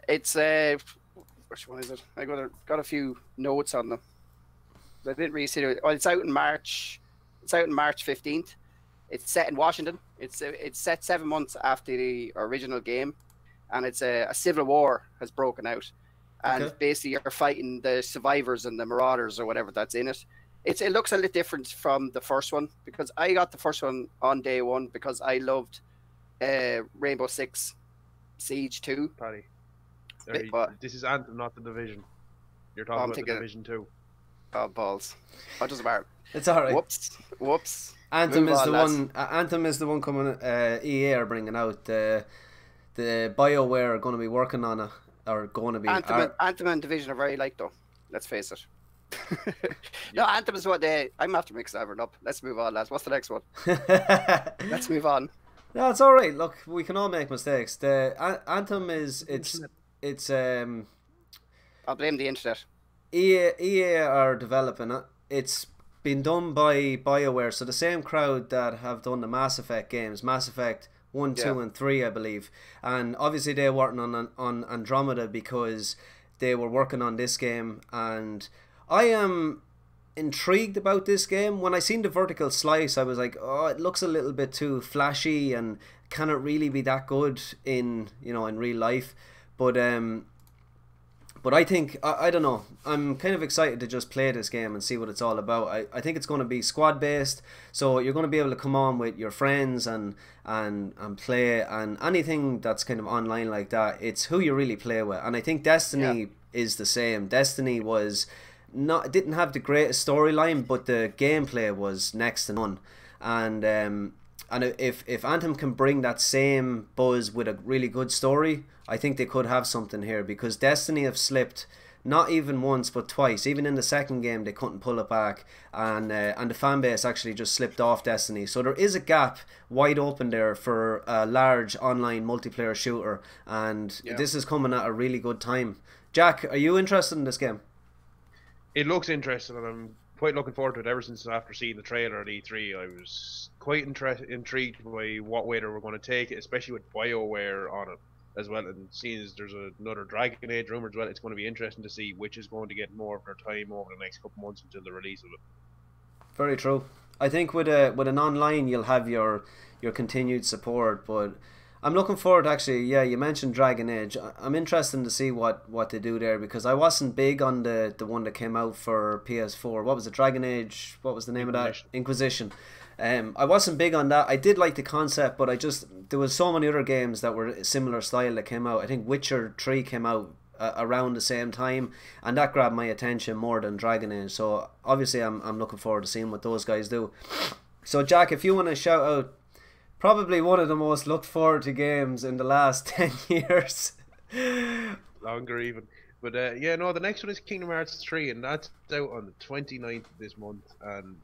[SPEAKER 1] It's which one is it? I got a few notes on them. I didn't really see it. Oh, it's out in March. It's out in March 15th. It's set in Washington. It's set 7 months after the original game, and it's a civil war has broken out, and basically you're fighting the survivors and the marauders or whatever that's in it. It looks a little different from the first one, because I got the first one on day one because I loved Rainbow Six Siege 2.
[SPEAKER 3] Paddy, this is Anthem, not the Division. You're talking about the Division 2.
[SPEAKER 1] Oh, balls. What does it matter?
[SPEAKER 2] It's alright.
[SPEAKER 1] Whoops.
[SPEAKER 2] Anthem is the one. Anthem is the one coming. EA are bringing out. The BioWare are going to be working on it, or going to be.
[SPEAKER 1] Anthem and Division are very like, though. Let's face it. No, Anthem is what they. I'm after mixing everything up. Let's move on, lads. What's the next one? Let's move on.
[SPEAKER 2] No, it's all right. Look, we can all make mistakes. The Anthem is it's.
[SPEAKER 1] I'll blame the internet.
[SPEAKER 2] EA are developing it. It's been done by BioWare, so the same crowd that have done the Mass Effect games, Mass Effect 1, 2 and 3, I believe. And obviously they're working on Andromeda because they were working on this game, and I am intrigued about this game. When I seen the vertical slice, I was like, oh, it looks a little bit too flashy, and can it really be that good in real life? But I think, I don't know, I'm kind of excited to just play this game and see what it's all about. I think it's going to be squad based, so you're going to be able to come on with your friends and play, and anything that's kind of online like that, it's who you really play with. And I think Destiny is the same. Destiny didn't have the greatest storyline, but the gameplay was next to none. And if Anthem can bring that same buzz with a really good story, I think they could have something here, because Destiny have slipped not even once but twice. Even in the second game they couldn't pull it back, and the fan base actually just slipped off Destiny. So there is a gap wide open there for a large online multiplayer shooter, and this is coming at a really good time. Jack, are you interested in this game?
[SPEAKER 3] It looks interesting, and I'm quite looking forward to it. Ever since after seeing the trailer at E3, I was quite intrigued by what way they were going to take it, especially with BioWare on it as well. And seeing as there's another Dragon Age rumor as well, it's going to be interesting to see which is going to get more of their time over the next couple months until the release of it.
[SPEAKER 2] Very true. I think with an online, you'll have your continued support, but I'm looking forward, actually. Yeah, you mentioned Dragon Age. I'm interested to see what they do there, because I wasn't big on the one that came out for PS4. What was it? Dragon Age? What was the name of that? Inquisition. I wasn't big on that. I did like the concept, but there was so many other games that were similar style that came out. I think Witcher 3 came out around the same time, and that grabbed my attention more than Dragon Age. So obviously I'm looking forward to seeing what those guys do. So Jack, if you want to shout out probably one of the most looked forward to games in the last 10 years.
[SPEAKER 3] Longer even. But the next one is Kingdom Hearts 3, and that's out on the 29th of this month. And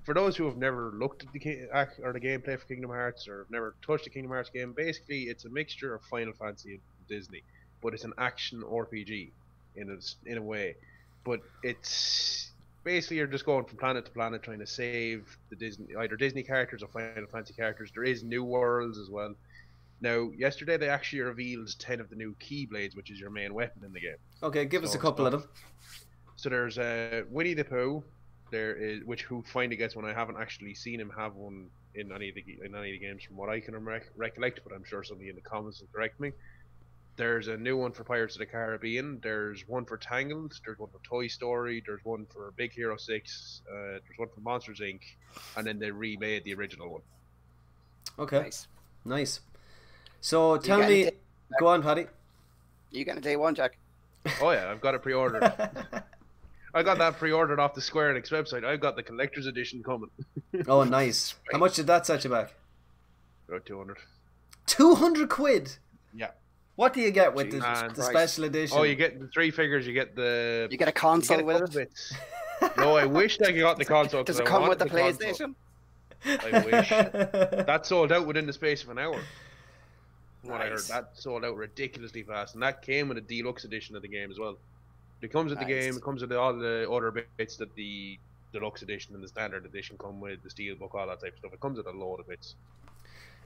[SPEAKER 3] for those who have never looked at the gameplay for Kingdom Hearts, or have never touched a Kingdom Hearts game, basically it's a mixture of Final Fantasy and Disney, but it's an action RPG in a way. But it's basically you're just going from planet to planet trying to save either Disney characters or Final Fantasy characters. There is new worlds as well. Now, yesterday they actually revealed 10 of the new Keyblades, which is your main weapon in the game.
[SPEAKER 2] Okay, give us a couple of them.
[SPEAKER 3] So there's Winnie the Pooh. Who finally gets one. I haven't actually seen him have one in any of the games from what I can recollect, but I'm sure somebody in the comments will correct me. There's a new one for Pirates of the Caribbean. There's one for Tangled. There's one for Toy Story. There's one for Big Hero 6. There's one for Monsters Inc. And then they remade the original one.
[SPEAKER 2] Okay, nice. So tell me, go on, Paddy.
[SPEAKER 1] You getting a day one, Jack?
[SPEAKER 3] Oh yeah, I've got it pre-ordered. I got that pre-ordered off the Square Enix website. I've got the collector's edition coming.
[SPEAKER 2] Oh, nice. How much did that set you back?
[SPEAKER 3] About 200.
[SPEAKER 2] 200 quid?
[SPEAKER 3] Yeah.
[SPEAKER 2] What do you get with the special edition?
[SPEAKER 3] Oh, you get the 3 figures. You get
[SPEAKER 1] a console with it?
[SPEAKER 3] No, I wished I got the console.
[SPEAKER 1] Does it come with the PlayStation?
[SPEAKER 3] I wish. That sold out within the space of an hour. What I heard,
[SPEAKER 1] Nice.
[SPEAKER 3] that sold out ridiculously fast, and that came with a deluxe edition of the game as well. It comes with the game. It comes with all the other bits that the deluxe edition and the standard edition come with, the steelbook, all that type of stuff. It comes with a load of bits.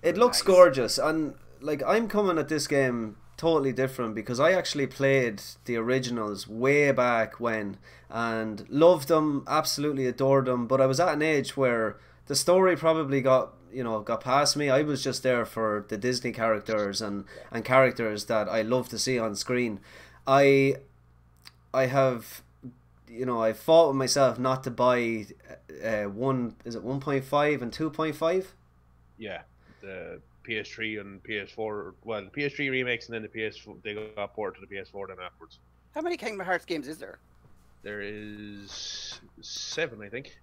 [SPEAKER 2] It looks
[SPEAKER 1] Nice.
[SPEAKER 2] gorgeous, and like I'm coming at this game totally different because I actually played the originals way back when and loved them, absolutely adored them. But I was at an age where the story probably got past me. I was just there for the Disney characters and characters that I love to see on screen. I have. I fought with myself not to buy 1.5 and 2.5?
[SPEAKER 3] Yeah, the PS3 and PS4. Well, the PS3 remakes and then the PS4 they got ported to the PS4 then afterwards.
[SPEAKER 1] How many Kingdom Hearts games is there?
[SPEAKER 3] There is 7, I think.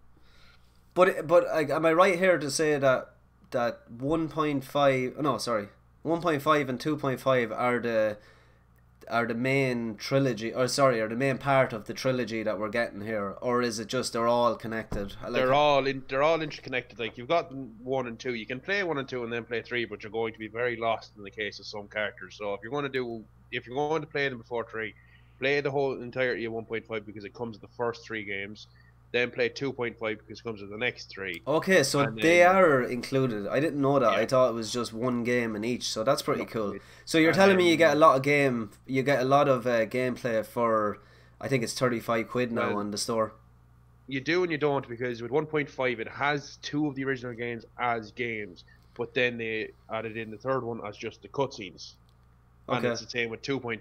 [SPEAKER 2] But am I right here to say that 1.5? No, sorry, 1.5 and 2.5 are the main trilogy, or sorry, are the main part of the trilogy that we're getting here, or is it just they're all connected?
[SPEAKER 3] They're all interconnected. Like you've got 1 and 2. You can play 1 and 2 and then play 3, but you're going to be very lost in the case of some characters. So if you're going to play them before 3, play the whole entirety of 1.5 because it comes with the first 3 games. Then play 2.5 because it comes with the next 3.
[SPEAKER 2] Okay, so they are included. I didn't know that. Yeah. I thought it was just one game in each. So that's pretty cool. So you're telling me you get a lot of gameplay for, I think it's 35 quid now on the store.
[SPEAKER 3] You do and you don't, because with 1.5 it has 2 of the original games as games, but then they added in the third one as just the cutscenes. And it's the same with 2.5.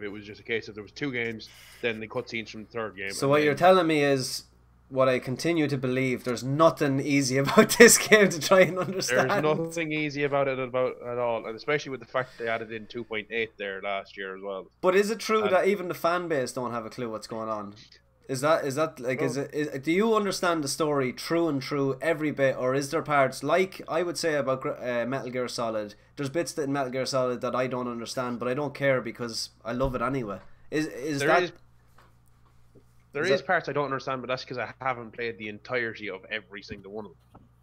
[SPEAKER 3] It was just a case of there was 2 games, then the cutscenes from the third game.
[SPEAKER 2] So what you're telling me is, what I continue to believe, there's nothing easy about this game to try and understand.
[SPEAKER 3] There's nothing easy about it at all, and especially with the fact they added in 2.8 there last year as well.
[SPEAKER 2] But is it true that even the fan base don't have a clue what's going on? Is that like do you understand the story true every bit, or is there parts like I would say about Metal Gear Solid? There's bits in Metal Gear Solid that I don't understand, but I don't care because I love it anyway.
[SPEAKER 3] There is parts I don't understand, but that's because I haven't played the entirety of every single one of them.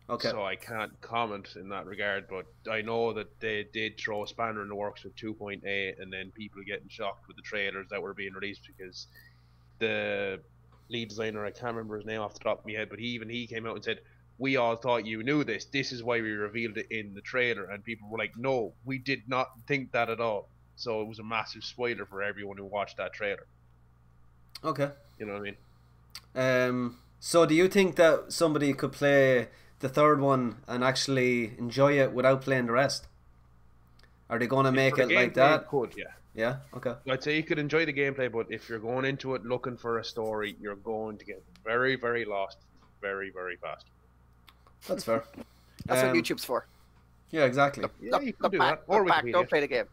[SPEAKER 2] Okay.
[SPEAKER 3] So I can't comment in that regard, but I know that they did throw a spanner in the works with 2.8, and then people getting shocked with the trailers that were being released because the lead designer, I can't remember his name off the top of my head, but he came out and said, "We all thought you knew this. This is why we revealed it in the trailer." And people were like, "No, we did not think that at all." So it was a massive spoiler for everyone who watched that trailer.
[SPEAKER 2] Okay.
[SPEAKER 3] You know what I
[SPEAKER 2] mean? So do you think that somebody could play the third one and actually enjoy it without playing the rest? Are they going to make it like that?
[SPEAKER 3] Could, yeah.
[SPEAKER 2] Yeah? Okay.
[SPEAKER 3] I'd say you could enjoy the gameplay, but if you're going into it looking for a story, you're going to get very, very lost very, very fast.
[SPEAKER 2] That's fair.
[SPEAKER 1] That's what YouTube's for.
[SPEAKER 2] Yeah, exactly.
[SPEAKER 3] You can do that. Or
[SPEAKER 1] don't play the game.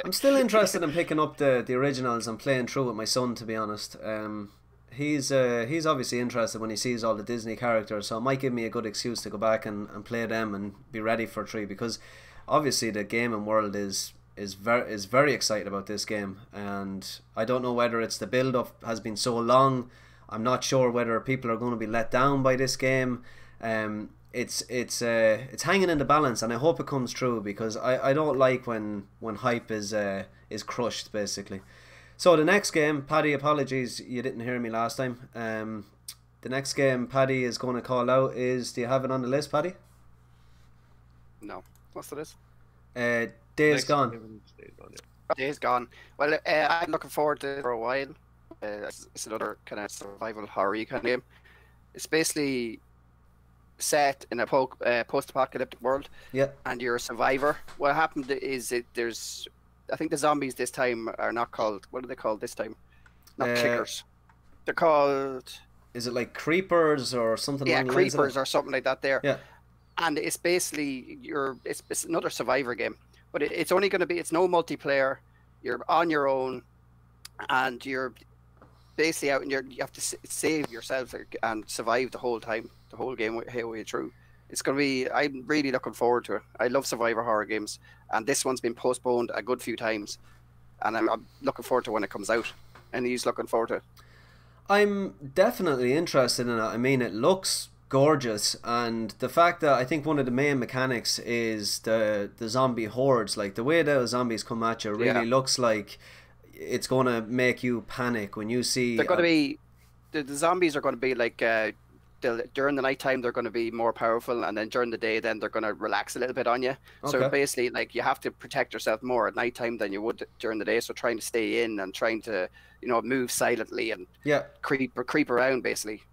[SPEAKER 2] I'm still interested in picking up the originals and playing through with my son, to be honest. He's obviously interested when he sees all the Disney characters, so it might give me a good excuse to go back and play them and be ready for 3, because obviously the gaming world is very excited about this game, and I don't know whether it's the build up has been so long. I'm not sure whether people are going to be let down by this game. It's hanging in the balance, and I hope it comes true, because I don't like when hype is crushed, basically. So the next game, Paddy, apologies you didn't hear me last time. The next game Paddy is going to call out is, do you have it on the list, Paddy?
[SPEAKER 1] No. What's the list?
[SPEAKER 2] Days Gone.
[SPEAKER 1] Days Gone. Well, I'm looking forward to it for a while. It's another kind of survival horror kind of game. It's basically set in a post-apocalyptic world.
[SPEAKER 2] Yeah.
[SPEAKER 1] And you're a survivor. What happened is I think the zombies this time are not called, what are they called this time? Not clickers. They're called...
[SPEAKER 2] Is it like creepers or something?
[SPEAKER 1] Yeah, creepers or something like that there.
[SPEAKER 2] Yeah.
[SPEAKER 1] And it's basically, it's another survivor game. But it's only going to be, it's no multiplayer. You're on your own. And you're basically out and you have to save yourself and survive the whole time, the whole game way through. It's going to be, I'm really looking forward to it. I love survivor horror games, and this one's been postponed a good few times, and I'm looking forward to when it comes out. And he's looking forward to it.
[SPEAKER 2] I'm definitely interested in it. I mean, it looks gorgeous, and the fact that I think one of the main mechanics is the zombie hordes. Like the way the zombies come at you really looks like it's gonna make you panic when you see.
[SPEAKER 1] They're gonna be the zombies are gonna be like during the nighttime they're gonna be more powerful, and then during the day then they're gonna relax a little bit on you.
[SPEAKER 2] Okay.
[SPEAKER 1] So basically, like you have to protect yourself more at nighttime than you would during the day. So trying to stay in and trying to move silently and creep around basically.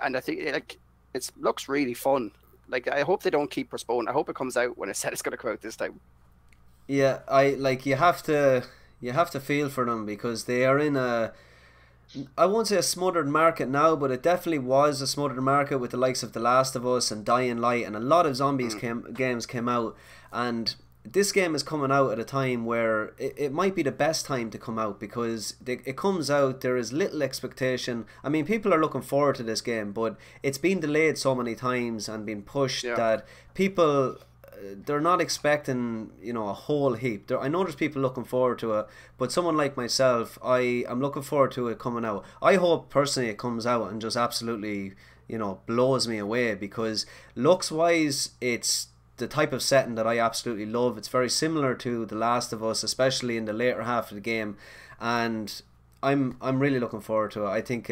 [SPEAKER 1] And I think like it looks really fun. Like I hope they don't keep postponing. I hope it comes out when it said it's gonna come out this time.
[SPEAKER 2] Yeah, you have to feel for them because they are in I won't say a smothered market now, but it definitely was a smothered market with the likes of The Last of Us and Dying Light, and a lot of zombies games came out, and this game is coming out at a time where it might be the best time to come out because it comes out, there is little expectation. I mean, people are looking forward to this game, but it's been delayed so many times and been pushed that people, they're not expecting a whole heap. I know there's people looking forward to it, but someone like myself, I'm looking forward to it coming out. I hope personally it comes out and just absolutely blows me away, because looks wise it's the type of setting that I absolutely love. It's very similar to The Last of Us, especially in the later half of the game, and I'm really looking forward to it. I think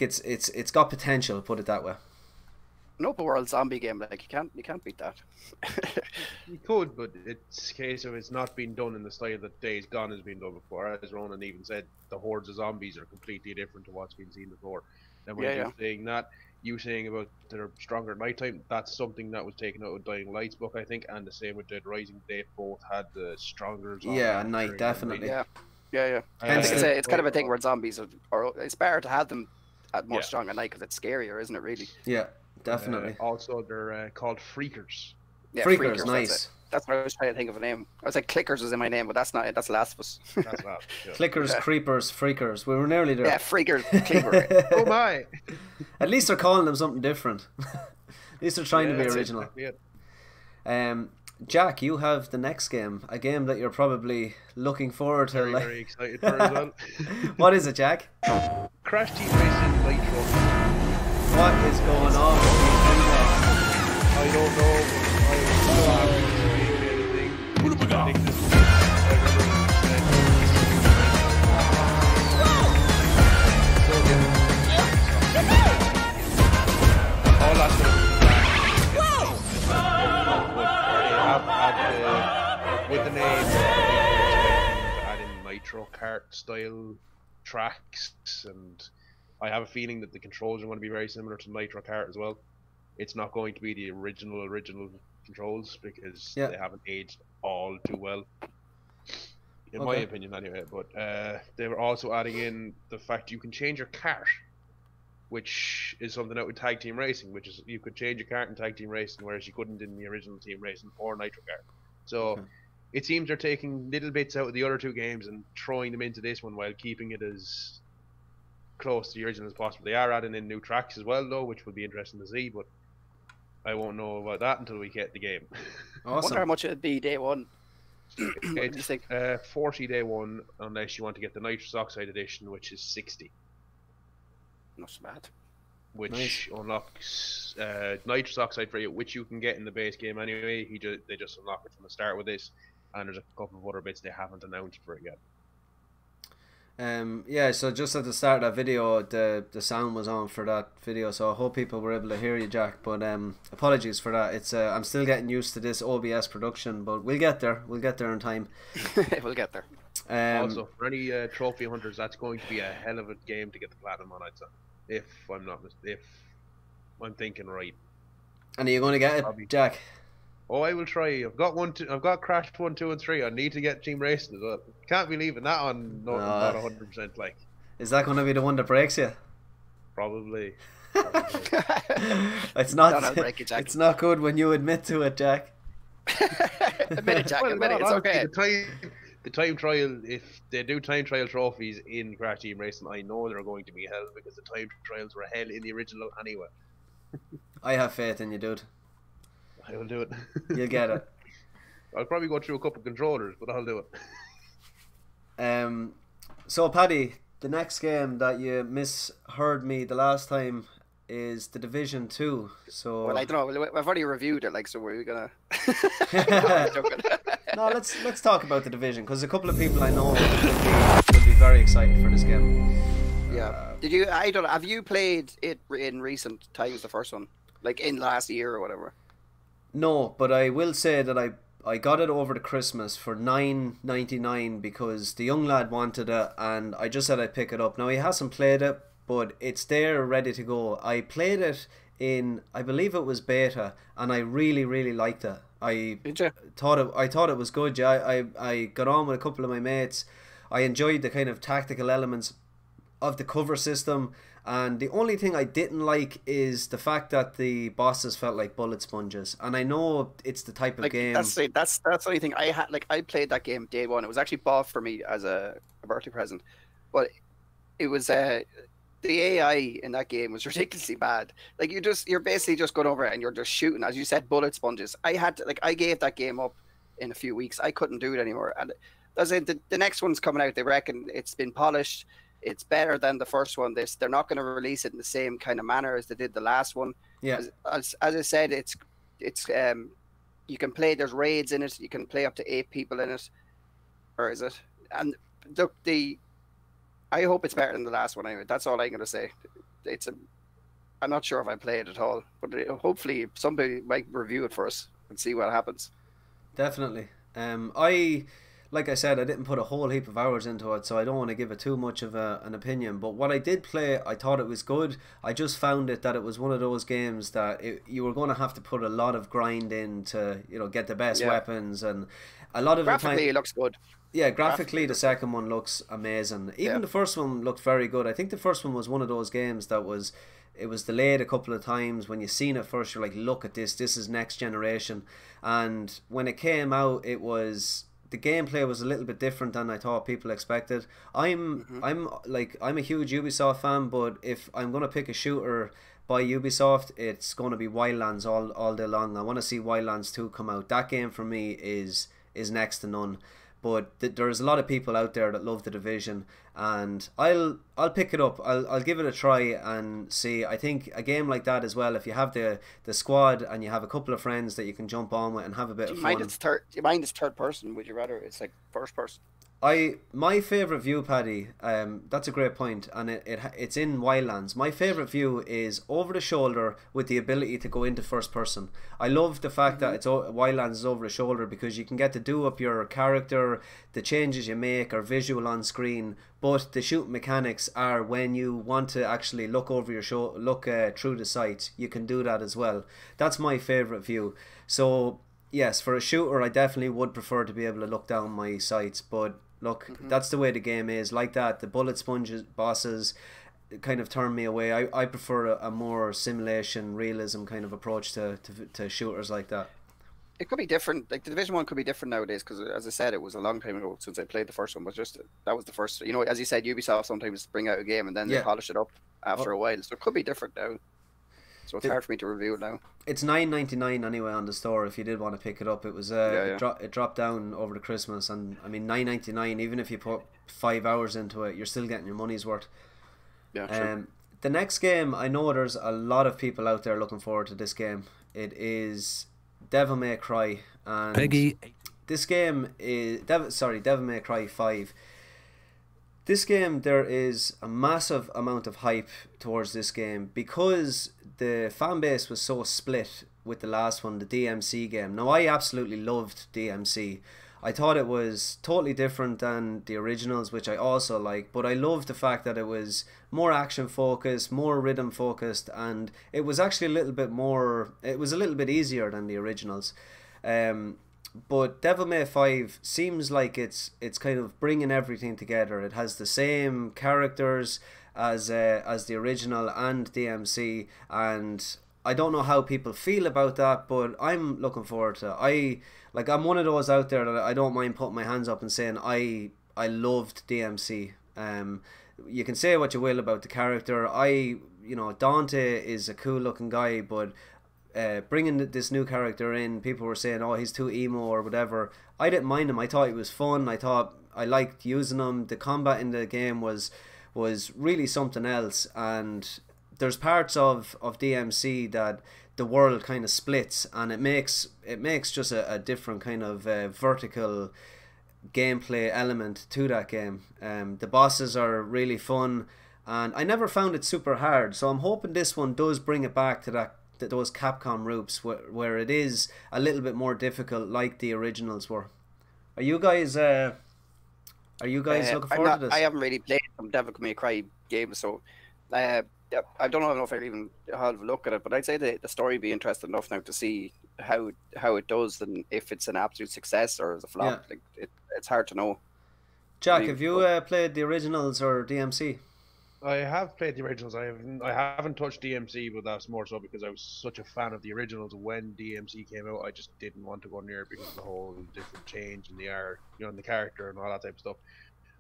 [SPEAKER 2] it's got potential, put it that way.
[SPEAKER 1] An open world zombie game, like you can't beat that.
[SPEAKER 3] You could, but it's a case of it's not being done in the style that Days Gone has been done before. As Ronan even said, the hordes of zombies are completely different to what's been seen before. And when you're saying that, you saying about they're stronger at nighttime, that's something that was taken out of Dying Light's book, I think, and the same with Dead Rising. They both had the stronger zombies.
[SPEAKER 2] Yeah, night, definitely.
[SPEAKER 1] Yeah. I think it's kind of a thing where zombies are it's better to have them at more strong at night because it's scarier, isn't it? Really.
[SPEAKER 2] Yeah, definitely.
[SPEAKER 3] Also, they're called Freakers.
[SPEAKER 2] Yeah, Freakers, nice.
[SPEAKER 1] That's what I was trying to think of a name. I was like, Clickers was in my name, but that's not it. That's Last of Us.
[SPEAKER 3] That's that. Yeah.
[SPEAKER 2] Clickers, Creepers, Freakers. We were nearly there.
[SPEAKER 1] Yeah, Freakers, Creeper.
[SPEAKER 3] Oh my!
[SPEAKER 2] At least they're calling them something different. At least they're trying to be original. Jack, you have the next game, a game that you're probably looking forward to.
[SPEAKER 3] Very excited for as well.
[SPEAKER 2] What is it, Jack?
[SPEAKER 3] Crash Team Racing Nitro.
[SPEAKER 2] What is going on with you?
[SPEAKER 3] I don't know. I don't have anything. I think this all that stuff. With the name, add in Nitro Kart style tracks, and I have a feeling that the controls are going to be very similar to Nitro Kart as well. It's not going to be the original controls because they haven't aged all too well, in my opinion anyway. But they were also adding in the fact you can change your kart, which is something out with Tag Team Racing, which is you could change your kart in Tag Team Racing, whereas you couldn't in the original Team Racing or Nitro Kart. So it seems they're taking little bits out of the other two games and throwing them into this one while keeping it as close to the original as possible. They are adding in new tracks as well, though, which will be interesting to see, but I won't know about that until we get the game.
[SPEAKER 1] Awesome. I wonder how much it'd be day one.
[SPEAKER 3] It's 40 day one, unless you want to get the nitrous oxide edition, which is 60.
[SPEAKER 1] Not so bad.
[SPEAKER 3] Which unlocks nitrous oxide for you, which you can get in the base game anyway. They just unlock it from the start with this, and there's a couple of other bits they haven't announced for it yet.
[SPEAKER 2] Yeah, so just at the start of that video, the sound was on for that video, so I hope people were able to hear you, Jack, but apologies for that. It's I'm still getting used to this OBS production, but we'll get there in time.
[SPEAKER 1] We'll get there.
[SPEAKER 3] Also, for any trophy hunters, that's going to be a hell of a game to get the platinum on, I'd say, if I'm thinking right.
[SPEAKER 2] And are you going to get it, Jack?
[SPEAKER 3] Oh, I will try. I've got Crash 1, 2, and 3. I need to get Team Racing as well. Can't be leaving that on not 100%. Like,
[SPEAKER 2] is that going to be the one that breaks you?
[SPEAKER 3] Probably.
[SPEAKER 2] It's not. It's not good when you admit to it, Jack.
[SPEAKER 1] Admit it, Jack. Admit it. It's okay.
[SPEAKER 3] The time trial. If they do time trial trophies in Crash Team Racing, I know they're going to be hell because the time trials were hell in the original anyway.
[SPEAKER 2] I have faith in you, dude.
[SPEAKER 3] I will do it.
[SPEAKER 2] You'll get it.
[SPEAKER 3] I'll probably go through a couple of controllers, but I'll do it.
[SPEAKER 2] So Paddy, the next game that you misheard me the last time, is The Division 2. So
[SPEAKER 1] Well, I don't know. I've already reviewed it, like, so we're gonna.
[SPEAKER 2] no, let's talk about The Division, because a couple of people I know will be very excited for this game.
[SPEAKER 1] Yeah. Did you? I don't know. Have you played it in recent times? The first one, like in last year or whatever.
[SPEAKER 2] No, but I will say that I got it over the Christmas for $9.99 because the young lad wanted it, and I just said I'd pick it up. Now he hasn't played it, but it's there ready to go. I played it in, I believe it was beta, and I really, really liked it. I thought it was good. Yeah, I got on with a couple of my mates. I enjoyed the kind of tactical elements of the cover system, and the only thing I didn't like is the fact that the bosses felt like bullet sponges. And I know it's the type of game.
[SPEAKER 1] That's the only thing I had. Like, I played that game day one. It was actually bought for me as a birthday present, but it was the AI in that game was ridiculously bad. Like, you're basically just going over it and you're just shooting, as you said, bullet sponges. I gave that game up in a few weeks. I couldn't do it anymore. And as in the next one's coming out, they reckon it's been polished. It's better than the first one. They're not going to release it in the same kind of manner as they did the last one.
[SPEAKER 2] Yeah.
[SPEAKER 1] As I said, it's you can play. There's raids in it. You can play up to 8 people in it, or is it? And look, I hope it's better than the last one. Anyway, that's all I'm going to say. I'm not sure if I play it at all, but hopefully somebody might review it for us and see what happens.
[SPEAKER 2] Definitely. Like I said, I didn't put a whole heap of hours into it, so I don't want to give it too much of an opinion. But what I did play, I thought it was good. I just found that it was one of those games that you were going to have to put a lot of grind in to, get the best weapons, and a lot of
[SPEAKER 1] graphically, it looks good.
[SPEAKER 2] Yeah, graphically the second one looks amazing. Even the first one looked very good. I think the first one was one of those games that was delayed a couple of times. When you seen it first, you're like, look at this is next generation. And when it came out, the gameplay was a little bit different than I thought people expected. I'm a huge Ubisoft fan, but if I'm gonna pick a shooter by Ubisoft, it's gonna be Wildlands all day long. I want to see Wildlands 2 come out. That game for me is next to none. But there's a lot of people out there that love The Division, and I'll pick it up. I'll give it a try and see. I think a game like that as well, if you have the squad and you have a couple of friends that you can jump on with and have a bit of fun.
[SPEAKER 1] Do you mind it's third person? Would you rather it's like first person?
[SPEAKER 2] My favourite view, Paddy, that's a great point, and it's in Wildlands. My favourite view is over the shoulder with the ability to go into first person. I love the fact that Wildlands is over the shoulder because you can get to do up your character, the changes you make are visual on screen, but the shooting mechanics are when you want to actually look over your look through the sights, you can do that as well. That's my favourite view. So yes, for a shooter, I definitely would prefer to be able to look down my sights, but look, that's the way the game is. Like that, the bullet sponges bosses kind of turn me away. I prefer a more simulation, realism kind of approach to shooters like that.
[SPEAKER 1] It could be different. Like the Division 1 could be different nowadays because, as I said, it was a long time ago since I played the first one. But that was the first. As you said, Ubisoft sometimes bring out a game and then they polish it up after a while. So it could be different now. So it's hard for me to review it now. It's
[SPEAKER 2] $9.99 anyway on the store if you did want to pick it up. It was it dropped down over the Christmas, and I mean $9.99. Even if you put 5 hours into it, you're still getting your money's worth.
[SPEAKER 1] Yeah. Sure.
[SPEAKER 2] The next game, I know there's a lot of people out there looking forward to this game. It is Devil May Cry, and
[SPEAKER 4] Peggy.
[SPEAKER 2] This game is Devil May Cry 5. This game, there is a massive amount of hype towards this game because the fan base was so split with the last one, the DMC game. Now, I absolutely loved DMC. I thought it was totally different than the originals, which I also like, but I loved the fact that it was more action focused, more rhythm focused, and it was actually a little bit easier than the originals. But Devil May 5 seems like it's kind of bringing everything together. It has the same characters as the original and DMC, and I don't know how people feel about that, but I'm looking forward to it. I'm one of those out there that I don't mind putting my hands up and saying I loved DMC. You can say what you will about the character. Dante is a cool looking guy, but bringing this new character in, people were saying, oh, he's too emo or whatever. I didn't mind him. I thought he was fun. I thought I liked using him. The combat in the game was really something else, and there's parts of DMC that the world kind of splits, and it makes just a different kind of vertical gameplay element to that game. The bosses are really fun, and I never found it super hard, so I'm hoping this one does bring it back to those Capcom roots where it is a little bit more difficult, like the originals were. Are you guys looking forward to this?
[SPEAKER 1] I haven't really played some Devil May Cry games, so I don't know if I'll even have a look at it. But I'd say the story would be interesting enough now to see how it does, and if it's an absolute success or is a flop.
[SPEAKER 2] Yeah.
[SPEAKER 1] Like it's hard to know.
[SPEAKER 2] Jack, have you played the originals or DMC?
[SPEAKER 3] I have played the originals. I haven't touched DMC, but that's more so because I was such a fan of the originals. When DMC came out, I just didn't want to go near it because of the whole different change in the art, in the character and all that type of stuff.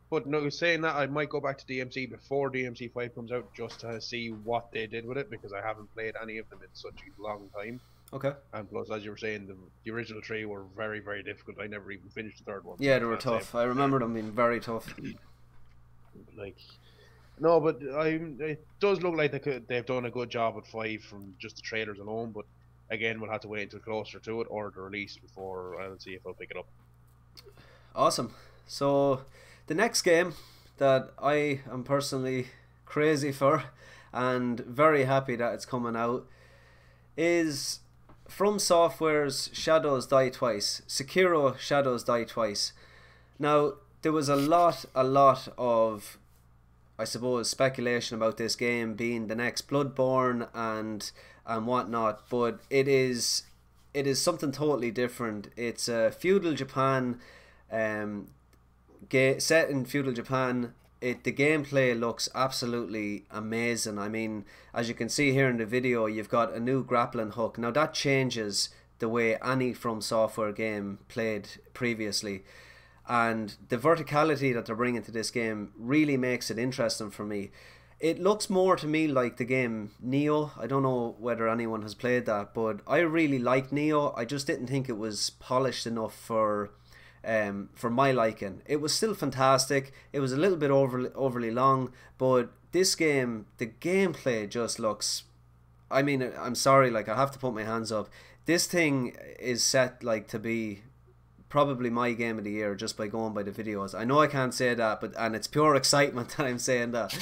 [SPEAKER 3] But no, saying that, I might go back to DMC before DMC 5 comes out just to see what they did with it, because I haven't played any of them in such a long time.
[SPEAKER 2] Okay.
[SPEAKER 3] And plus, as you were saying, the original 3 were very, very difficult. I never even finished the 3rd one.
[SPEAKER 2] Yeah, they were tough. I remember them being very tough.
[SPEAKER 3] No, but it does look like they've done a good job at 5 from just the trailers alone. But again, we'll have to wait until closer to it or the release before I'll see if I'll pick it up.
[SPEAKER 2] Awesome. So the next game that I am personally crazy for and very happy that it's coming out is From Software's Shadows Die Twice. Sekiro Shadows Die Twice. Now, there was a lot of, I suppose, speculation about this game being the next Bloodborne and whatnot, but it is something totally different. It's a feudal Japan, set in feudal Japan. The gameplay looks absolutely amazing. I mean, as you can see here in the video, you've got a new grappling hook. Now that changes the way any From Software game played previously. And the verticality that they're bringing to this game really makes it interesting for me. It looks more to me like the game Neo. I don't know whether anyone has played that, but I really like Neo. I just didn't think it was polished enough for my liking. It was still fantastic. It was a little bit overly long, but this game, the gameplay just looks... I mean, I'm sorry, I have to put my hands up. This thing is set to be probably my game of the year just by going by the videos. I know I can't say that, and it's pure excitement that I'm saying that.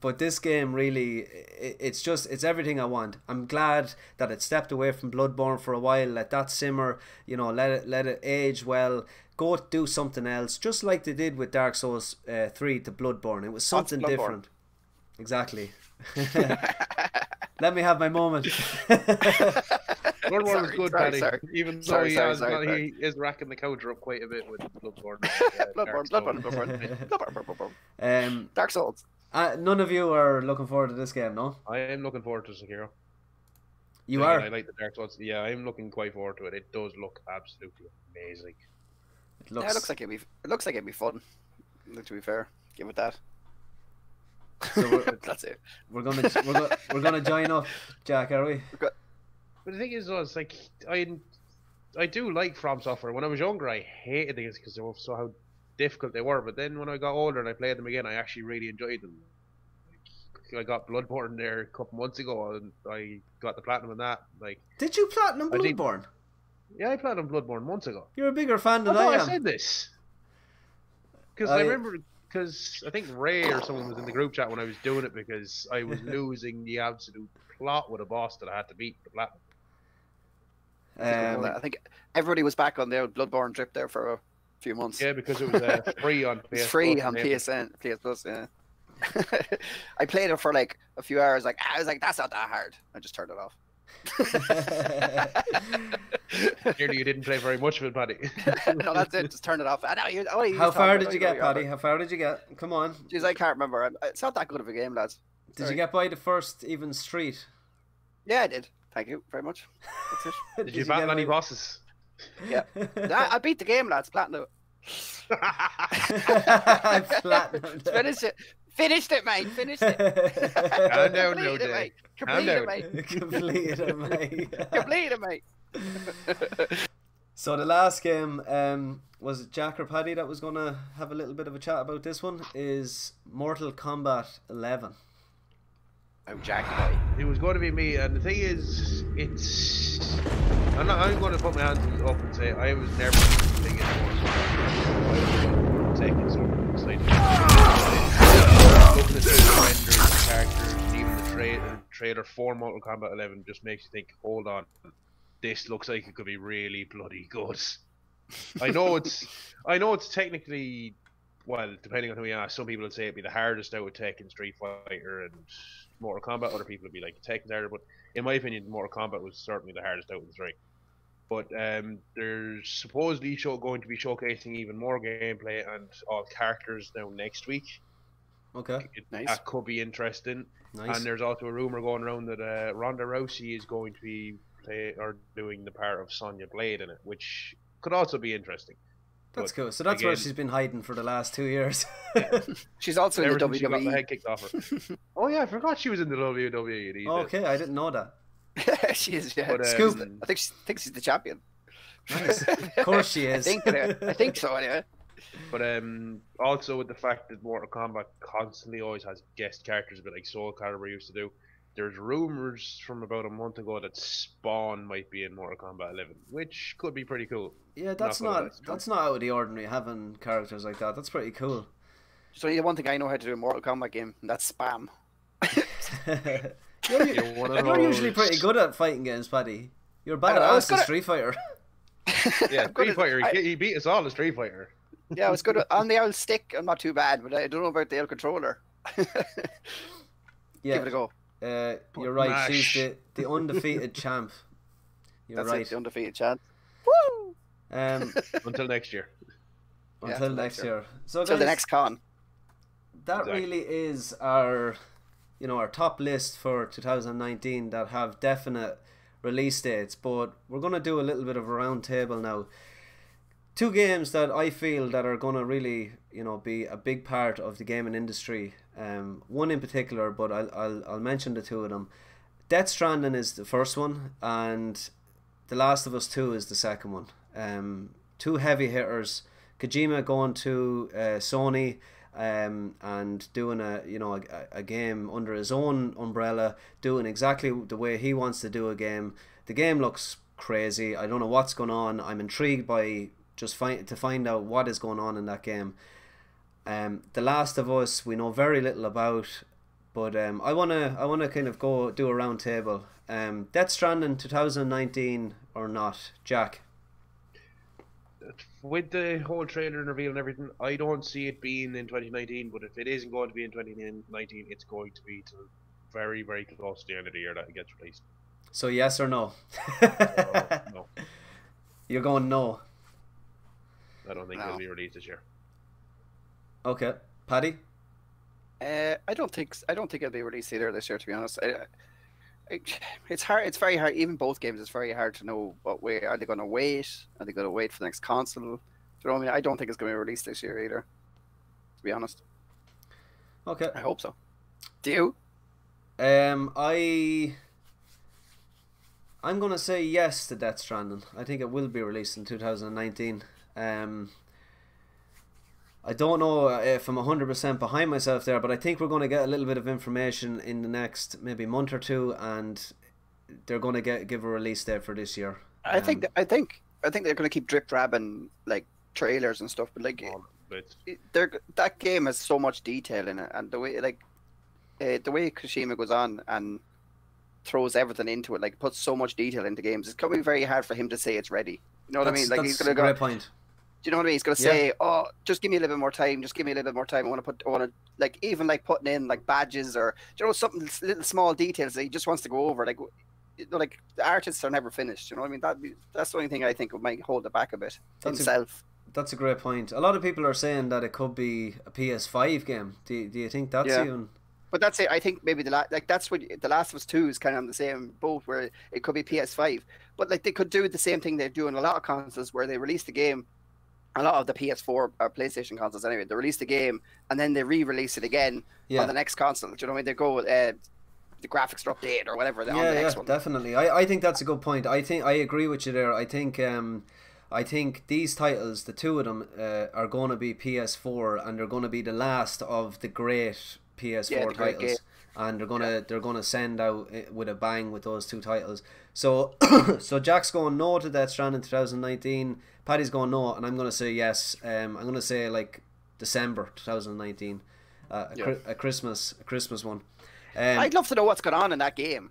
[SPEAKER 2] But this game really, it's everything I want. I'm glad that it stepped away from Bloodborne for a while, let that simmer, let it age well, go do something else, just like they did with Dark Souls 3 to Bloodborne. It was something different. Exactly. Let me have my moment.
[SPEAKER 3] Bloodborne was good, Paddy. Even though he is racking the counter up quite a bit with Bloodborne.
[SPEAKER 1] Bloodborne. Dark Souls.
[SPEAKER 2] None of you are looking forward to this game, no?
[SPEAKER 3] I am looking forward to Sekiro.
[SPEAKER 2] You are?
[SPEAKER 3] I like the Dark Souls. Yeah, I'm looking quite forward to it. It does look absolutely amazing.
[SPEAKER 1] It looks like it'd be fun. To be fair, give it that.
[SPEAKER 2] So
[SPEAKER 1] that's it.
[SPEAKER 2] We're gonna join up, Jack, are we?
[SPEAKER 3] But the thing is, it's like I do like From Software. When I was younger, I hated these because they were so how difficult they were. But then when I got older and I played them again, I actually really enjoyed them. I got Bloodborne there a couple months ago, and I got the platinum in that.
[SPEAKER 2] Did you platinum Bloodborne?
[SPEAKER 3] Yeah, I platinum Bloodborne months ago.
[SPEAKER 2] You're a bigger fan than I am.
[SPEAKER 3] I said this because I remember. Because I think Ray or someone was in the group chat when I was doing it because I was losing the absolute plot with a boss that I had to beat the platinum.
[SPEAKER 1] I think everybody was back on their Bloodborne trip there for a few months.
[SPEAKER 3] Yeah, because it was free on PS.
[SPEAKER 1] It's free on PSN, PS Plus. Yeah. I played it for a few hours. I was like, that's not that hard. I just turned it off.
[SPEAKER 3] Clearly, you didn't play very much of it, Paddy.
[SPEAKER 1] No, that's it. Just turn it off.
[SPEAKER 2] How far did you get, Paddy? How far did you get? Come on.
[SPEAKER 1] Jeez, I can't remember. It's not that good of a game, lads.
[SPEAKER 2] Did you get by the first even street?
[SPEAKER 1] Yeah, I did. Thank you very much. That's it.
[SPEAKER 3] Did you battle any bosses?
[SPEAKER 1] Yeah. I beat the game, lads. Platinum.
[SPEAKER 2] Platinum.
[SPEAKER 1] Finished it, mate. Finished it.
[SPEAKER 3] Calm down, no day.
[SPEAKER 1] Completed it, mate.
[SPEAKER 2] So the last game, was it Jack or Paddy that was going to have a little bit of a chat about this one, is Mortal Kombat 11.
[SPEAKER 1] Oh, Jack boy.
[SPEAKER 3] It was going to be me, and the thing is, it's. I'm going to put my hands up and say I was never thinking more taking some slightly. Looking at the renders, the characters, and even the trailer for Mortal Kombat 11 just makes you think, hold on, this looks like it could be really bloody good. I know it's technically, well, depending on who you ask, some people would say it'd be the hardest out of Tekken, Street Fighter, and Mortal Kombat. Other people would be like Tekken's harder, but in my opinion, Mortal Kombat was certainly the hardest out of the three. But there's supposedly going to be showcasing even more gameplay and all characters now next week.
[SPEAKER 2] Okay,
[SPEAKER 1] nice.
[SPEAKER 3] That could be interesting.
[SPEAKER 2] Nice.
[SPEAKER 3] And there's also a rumor going around that Ronda Rousey is going to be doing the part of Sonya Blade in it, which could also be interesting.
[SPEAKER 2] That's cool. So that's where she's been hiding for the last 2 years.
[SPEAKER 3] Yeah.
[SPEAKER 1] She's also in the WWE.
[SPEAKER 3] She got the head kicked off her. Oh yeah, I forgot she was in the WWE.
[SPEAKER 2] Okay, I didn't know that.
[SPEAKER 1] She is. Yeah.
[SPEAKER 2] But, Scoop.
[SPEAKER 1] I think she's the champion.
[SPEAKER 2] Nice. Of course she is.
[SPEAKER 1] I think so. Anyway.
[SPEAKER 3] But also with the fact that Mortal Kombat constantly always has guest characters, a bit like Soul Calibur used to do. There's rumors from about a month ago that Spawn might be in Mortal Kombat 11, which could be pretty cool.
[SPEAKER 2] Yeah, that's not out of the ordinary, having characters like that. That's pretty cool.
[SPEAKER 1] So the one thing I know how to do in Mortal Kombat game, and that's spam.
[SPEAKER 2] You're usually pretty good at fighting games, Paddy. You're badass in Street Fighter.
[SPEAKER 3] Yeah, Street Fighter. He beat us all in Street Fighter.
[SPEAKER 1] Yeah, I was good on the old stick. I'm not too bad, but I don't know about the old controller.
[SPEAKER 2] Yeah.
[SPEAKER 1] Give it a go.
[SPEAKER 2] You're right. She's the undefeated champ. That's right.
[SPEAKER 1] The undefeated champ. Woo!
[SPEAKER 3] Until next year.
[SPEAKER 2] Until next year. So
[SPEAKER 1] until
[SPEAKER 2] guys,
[SPEAKER 1] the next con.
[SPEAKER 2] That really is our top list for 2019 that have definite release dates. But we're gonna do a little bit of a round table now. 2 games that I feel that are gonna really, be a big part of the gaming industry. One in particular, but I'll mention the 2 of them. Death Stranding is the first one, and The Last of Us 2 is the second one. 2 heavy hitters. Kojima going to Sony and doing a game under his own umbrella, doing exactly the way he wants to do a game. The game looks crazy. I don't know what's going on. I'm intrigued by just to find out what is going on in that game. The Last of Us we know very little about, but I wanna kind of go do a round table. Death Stranding 2019 or not, Jack?
[SPEAKER 3] With the whole trailer and reveal and everything, I don't see it being in 2019. But if it isn't going to be in 2019, it's going to be till very, very close to the end of the year that it gets released.
[SPEAKER 2] So yes or no?
[SPEAKER 3] No.
[SPEAKER 2] You're going no.
[SPEAKER 3] I don't think it'll be released this year.
[SPEAKER 2] Okay, Paddy.
[SPEAKER 1] I don't think it'll be released either this year. To be honest, it's hard. It's very hard. Even both games, it's very hard to know what way are they going to wait. Are they going to wait for the next console? Do you know what I mean? I don't think it's going to be released this year either. To be honest.
[SPEAKER 2] Okay.
[SPEAKER 1] I hope so. Do you?
[SPEAKER 2] I'm going to say yes to Death Stranding. I think it will be released in 2019. I don't know if I'm 100% behind myself there, but I think we're going to get a little bit of information in the next maybe month or 2, and they're going to give a release date for this year.
[SPEAKER 1] I think they're going to keep drip drabbing like trailers and stuff, but like that game has so much detail in it, and the way Kojima goes on and throws everything into it, like puts so much detail into games, it's going to be very hard for him to say it's ready. You know what I mean? Like he's going to go.
[SPEAKER 2] Great point.
[SPEAKER 1] Do you know what I mean? He's going to say, "Oh, just give me a little bit more time. Just give me a little bit more time. I want to like even like putting in like badges or something little small details that he just wants to go over. Like like the artists are never finished. You know what I mean? That's the only thing I think might hold it back a bit himself.
[SPEAKER 2] That's a great point. A lot of people are saying that it could be a PS5 game. Do you think that's even?
[SPEAKER 1] But that's it. I think maybe that's what The Last of Us 2 is kind of on the same boat, where it could be PS5. But like they could do the same thing they do in a lot of consoles, where they release the game. A lot of the PS4 or PlayStation consoles, anyway, they release the game and then they re-release it again on the next console. Do you know what I mean? They go the graphics are updated or whatever on the next one.
[SPEAKER 2] Definitely. I think that's a good point. I agree with you there. I think these titles, the 2 of them, are going to be PS4, and they're going to be the last of the great PS4 titles. and they're gonna send out with a bang with those two titles. So so Jack's going no to Death Stranding 2019. Paddy's going no, and I'm gonna say yes. I'm gonna say like December 2019, a Christmas one.
[SPEAKER 1] I'd love to know what's going on in that game.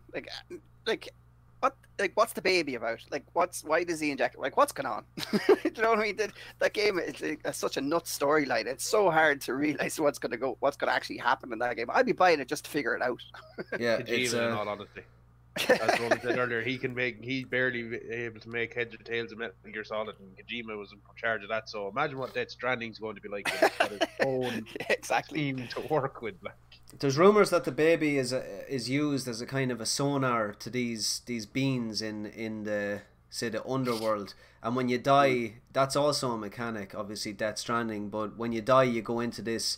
[SPEAKER 1] What's the baby about? Like, why does he inject? Like, what's going on? Do you know what I mean? That game is such a nuts storyline. It's so hard to realize what's going to actually happen in that game. I'd be buying it just to figure it out.
[SPEAKER 3] Yeah, it's in all honesty. As Ronan said earlier, he's barely able to make heads or tails of Metal Gear Solid, and Kojima was in charge of that. So imagine what Death Stranding's going to be like. It's got its own team to work with. Like.
[SPEAKER 2] There's rumors that the baby is used as a kind of a sonar to these beings in the, say, the underworld, and when you die, that's also a mechanic, obviously Death Stranding. But when you die, you go into this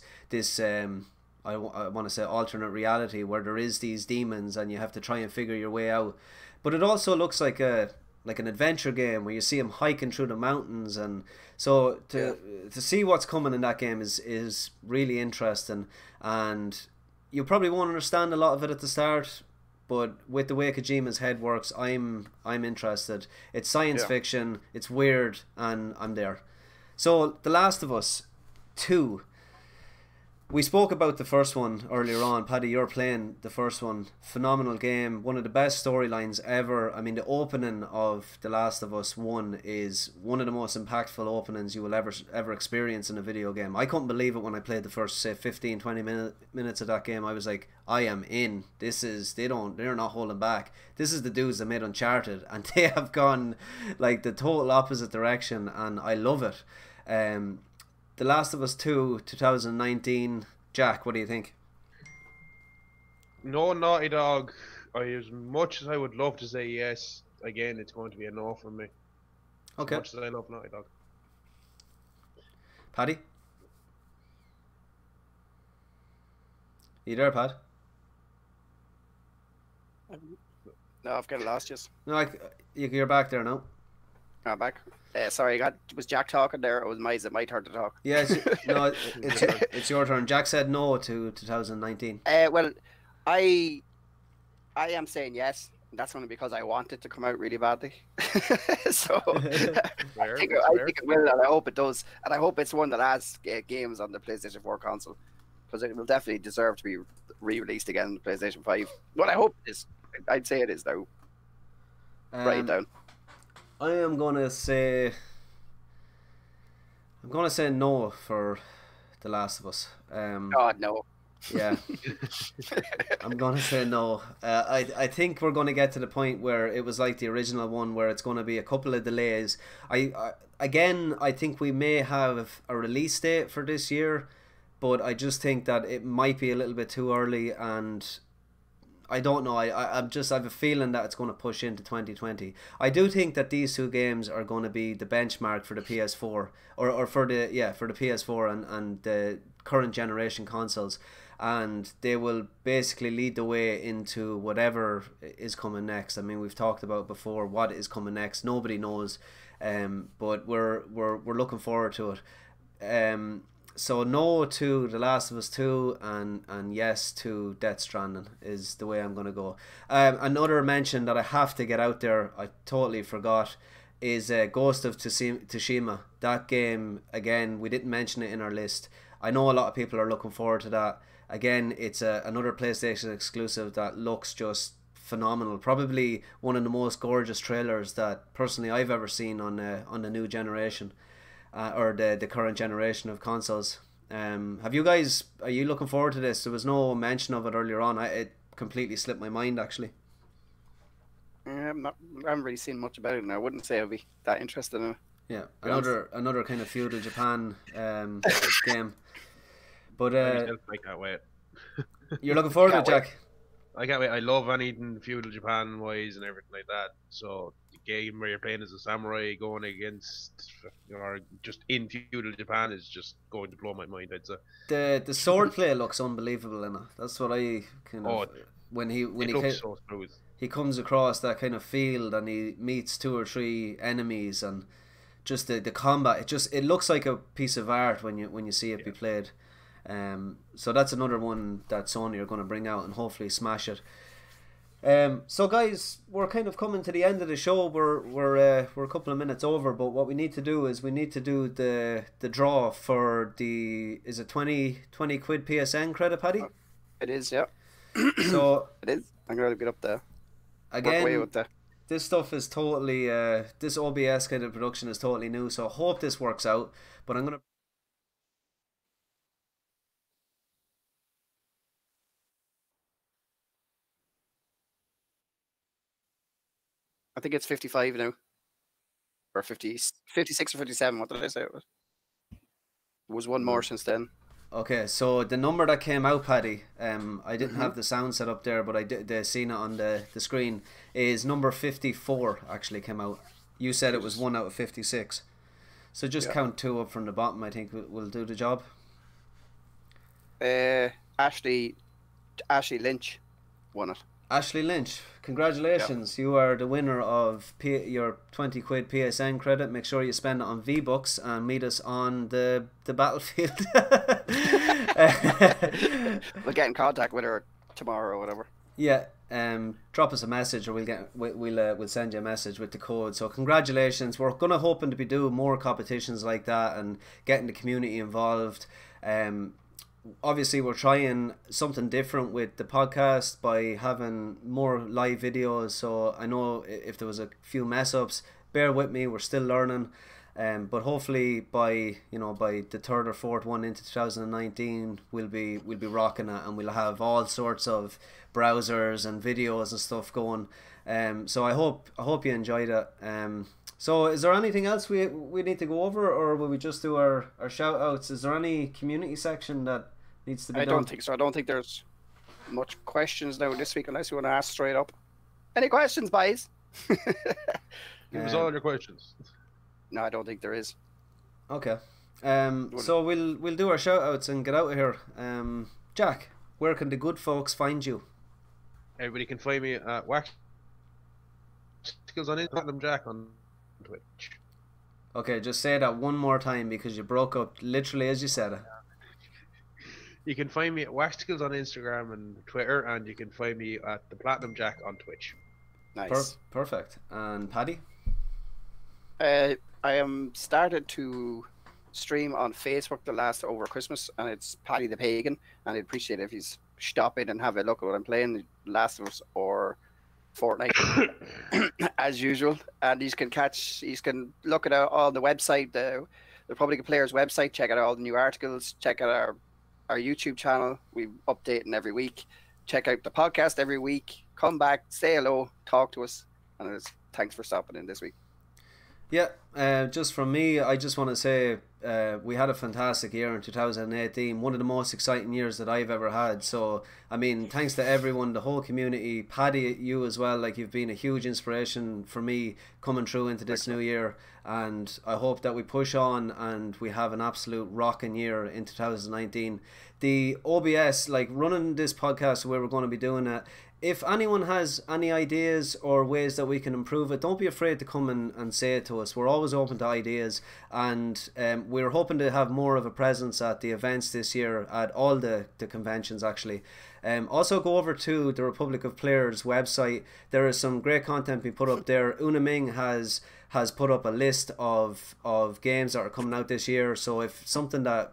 [SPEAKER 2] I want to say alternate reality where there is these demons and you have to try and figure your way out. But it also looks like an adventure game where you see them hiking through the mountains, and so to see what's coming in that game is really interesting. And you probably won't understand a lot of it at the start, but with the way Kojima's head works, I'm interested. It's science fiction, it's weird, and I'm there. So The Last of Us 2. We spoke about the first one earlier on. Paddy, you're playing the first one. Phenomenal game. One of the best storylines ever. I mean, the opening of The Last of Us 1 is one of the most impactful openings you will ever experience in a video game. I couldn't believe it when I played the first, say, 15, 20 minutes of that game. I was like, I am in. They're not holding back. This is the dudes that made Uncharted, and they have gone like the total opposite direction, and I love it. The Last of Us 2, 2019. Jack, what do you think?
[SPEAKER 3] No Naughty Dog. As much as I would love to say yes, again, it's going to be a no from me.
[SPEAKER 2] Okay.
[SPEAKER 3] As much as I love Naughty Dog.
[SPEAKER 2] Paddy? You there, Pad?
[SPEAKER 1] No, I've got lost you.
[SPEAKER 2] No, you're back there now.
[SPEAKER 1] I'm back. Sorry, was Jack talking there, or was my turn to talk?
[SPEAKER 2] Yeah, it's your turn. Jack said no to 2019.
[SPEAKER 1] Well, I am saying yes. That's only because I want it to come out really badly. So I think it will, and I hope it does, and I hope it's one that has games on the PlayStation 4 console, because it will definitely deserve to be re-released again on the PlayStation 5. What I hope is, I'd say it is now. Write it down.
[SPEAKER 2] I'm gonna say no for The Last of Us.
[SPEAKER 1] God, no.
[SPEAKER 2] Yeah, I'm gonna say no. I think we're gonna get to the point where it was like the original one, where it's gonna be a couple of delays. I think we may have a release date for this year, but I just think that it might be a little bit too early, and I don't know. I have a feeling that it's going to push into 2020. I do think that these two games are going to be the benchmark for the PS4 or for the PS4 and the current generation consoles, and they will basically lead the way into whatever is coming next. I mean, we've talked about before what is coming next. Nobody knows, but we're looking forward to it. So no to The Last of Us 2 and yes to Death Stranding is the way I'm going to go. Another mention that I have to get out there, I totally forgot, is Ghost of Tsushima. That game, again, we didn't mention it in our list. I know a lot of people are looking forward to that. Again, it's another PlayStation exclusive that looks just phenomenal. Probably one of the most gorgeous trailers that personally I've ever seen on the new generation. Or the current generation of consoles. Are you looking forward to this? There was no mention of it earlier on. It completely slipped my mind, actually.
[SPEAKER 1] I haven't really seen much about it, and I wouldn't say I'd be that interested in it.
[SPEAKER 2] Yeah, another kind of feudal Japan game. But
[SPEAKER 3] I can't wait.
[SPEAKER 2] You're looking forward to it, Jack?
[SPEAKER 3] I can't wait. I love anything feudal Japan wise and everything like that. So the game where you're playing as a samurai going against, or just in feudal Japan, is just going to blow my mind. I'd say
[SPEAKER 2] the sword play looks unbelievable in it. That's what I kind of when he
[SPEAKER 3] so smooth.
[SPEAKER 2] He comes across that kind of field and he meets 2 or 3 enemies, and just the combat. It looks like a piece of art when you see it be played. So that's another one that Sony are going to bring out and hopefully smash it. So guys, we're kind of coming to the end of the show. We're a couple of minutes over, but what we need to do is we need to do the draw for the, is it 20 quid PSN credit, Paddy?
[SPEAKER 1] It is, yeah.
[SPEAKER 2] So
[SPEAKER 1] it is. I'm going to get up there.
[SPEAKER 2] Again,
[SPEAKER 1] with that.
[SPEAKER 2] This stuff is totally this OBS kind of production is totally new, so I hope this works out. But I'm gonna.
[SPEAKER 1] I think it's 55 now. Or 50, 56 or 57, what did I say it was? There was one more since then.
[SPEAKER 2] Okay, so the number that came out, Paddy, I didn't have the sound set up there, but I did seen it on the screen, is number 54 actually came out. You said it was 1 out of 56. So just count 2 up from the bottom, I think will do the job.
[SPEAKER 1] Ashley Lynch won it.
[SPEAKER 2] Ashley Lynch, congratulations. You are the winner of your 20 quid PSN credit. Make sure you spend it on V-Bucks and meet us on the battlefield.
[SPEAKER 1] We'll get in contact with her tomorrow or whatever.
[SPEAKER 2] Yeah, drop us a message or we'll send you a message with the code. So congratulations. We're gonna hoping to be doing more competitions like that and getting the community involved. Obviously we're trying something different with the podcast by having more live videos, so I know if there was a few mess ups, bear with me, we're still learning, but hopefully by the third or fourth one into 2019 we'll be rocking it, and we'll have all sorts of browsers and videos and stuff going, so I hope you enjoyed it. So is there anything else we need to go over, or will we just do our shout outs? Is there any community section that needs to be done?
[SPEAKER 1] I don't think so. I don't think there's much questions now this week unless you want to ask straight up. Any questions, boys?
[SPEAKER 3] Give us all your questions.
[SPEAKER 1] No, I don't think there is.
[SPEAKER 2] Okay. So we'll do our shout outs and get out of here. Jack, where can the good folks find you?
[SPEAKER 3] Everybody can find me at Wax Skills on Paddy and Jack on Twitch.
[SPEAKER 2] Okay, just say that one more time because you broke up literally as you said it.
[SPEAKER 3] You can find me at Wax Skills on Instagram and Twitter, and you can find me at the Platinum Jack on Twitch.
[SPEAKER 1] Nice.
[SPEAKER 2] Perfect. And Paddy?
[SPEAKER 1] I am started to stream on Facebook the last over Christmas, and it's Paddy the Pagan, and I'd appreciate it if you stop in and have a look at what I'm playing, Last of Us or Fortnite as usual. And you can look at all the website, the Republic of Players website, check out all the new articles, check out our YouTube channel. We updating every week. Check out the podcast every week. Come back, say hello, talk to us, and thanks for stopping in this week.
[SPEAKER 2] Yeah, just from me, I just want to say we had a fantastic year in 2018, one of the most exciting years that I've ever had. So, I mean, thanks to everyone, the whole community, Paddy, you as well, like you've been a huge inspiration for me coming through into this new year, and I hope that we push on and we have an absolute rocking year in 2019. The OBS, like running this podcast where we're going to be doing it, if anyone has any ideas or ways that we can improve it, don't be afraid to come and say it to us. We're always open to ideas, and we're hoping to have more of a presence at the events this year, at all the conventions actually. Also go over to the Republic of Players website. There is some great content being put up there. Una Ming has put up a list of games that are coming out this year, so if something that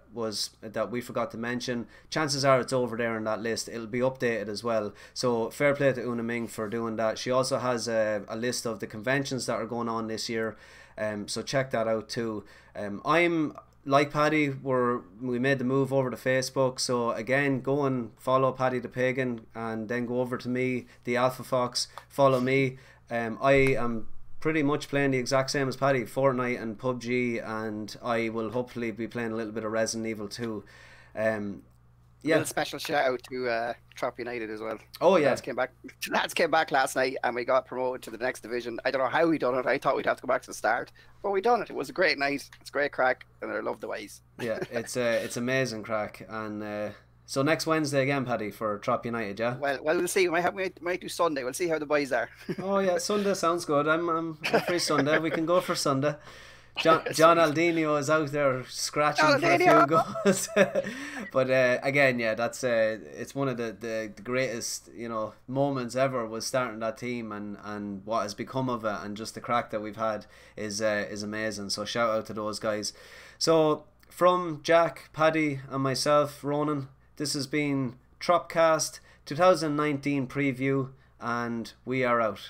[SPEAKER 2] we forgot to mention, chances are it's over there in that list. It'll be updated as well, so fair play to Una Ming for doing that. She also has a list of the conventions that are going on this year, so check that out too. I'm like Paddy, we made the move over to Facebook, so again, go and follow Paddy the Pagan, and then go over to me, the Alpha Fox, follow me. I am pretty much playing the exact same as Paddy, Fortnite and PUBG, and I will hopefully be playing a little bit of Resident Evil 2. Yeah.
[SPEAKER 1] A special shout out to Trop United as well.
[SPEAKER 2] Oh yeah,
[SPEAKER 1] lads came back last night and we got promoted to the next division. I don't know how we done it. I thought we'd have to go back to the start, but we done it. It was a great night. It's great crack, and I love the ways.
[SPEAKER 2] Yeah, it's amazing crack. And so next Wednesday again, Paddy, for Trop United, yeah.
[SPEAKER 1] Well, we'll see. We might do Sunday. We'll see how the boys are.
[SPEAKER 2] Oh yeah, Sunday sounds good. I'm free Sunday. We can go for Sunday. John Aldinho is out there scratching for a few goals. But again, yeah, that's it's one of the greatest, you know, moments ever, was starting that team, and what has become of it, and just the crack that we've had is amazing. So shout out to those guys. So from Jack, Paddy and myself, Ronan, this has been Tropcast 2019 preview, and we are out.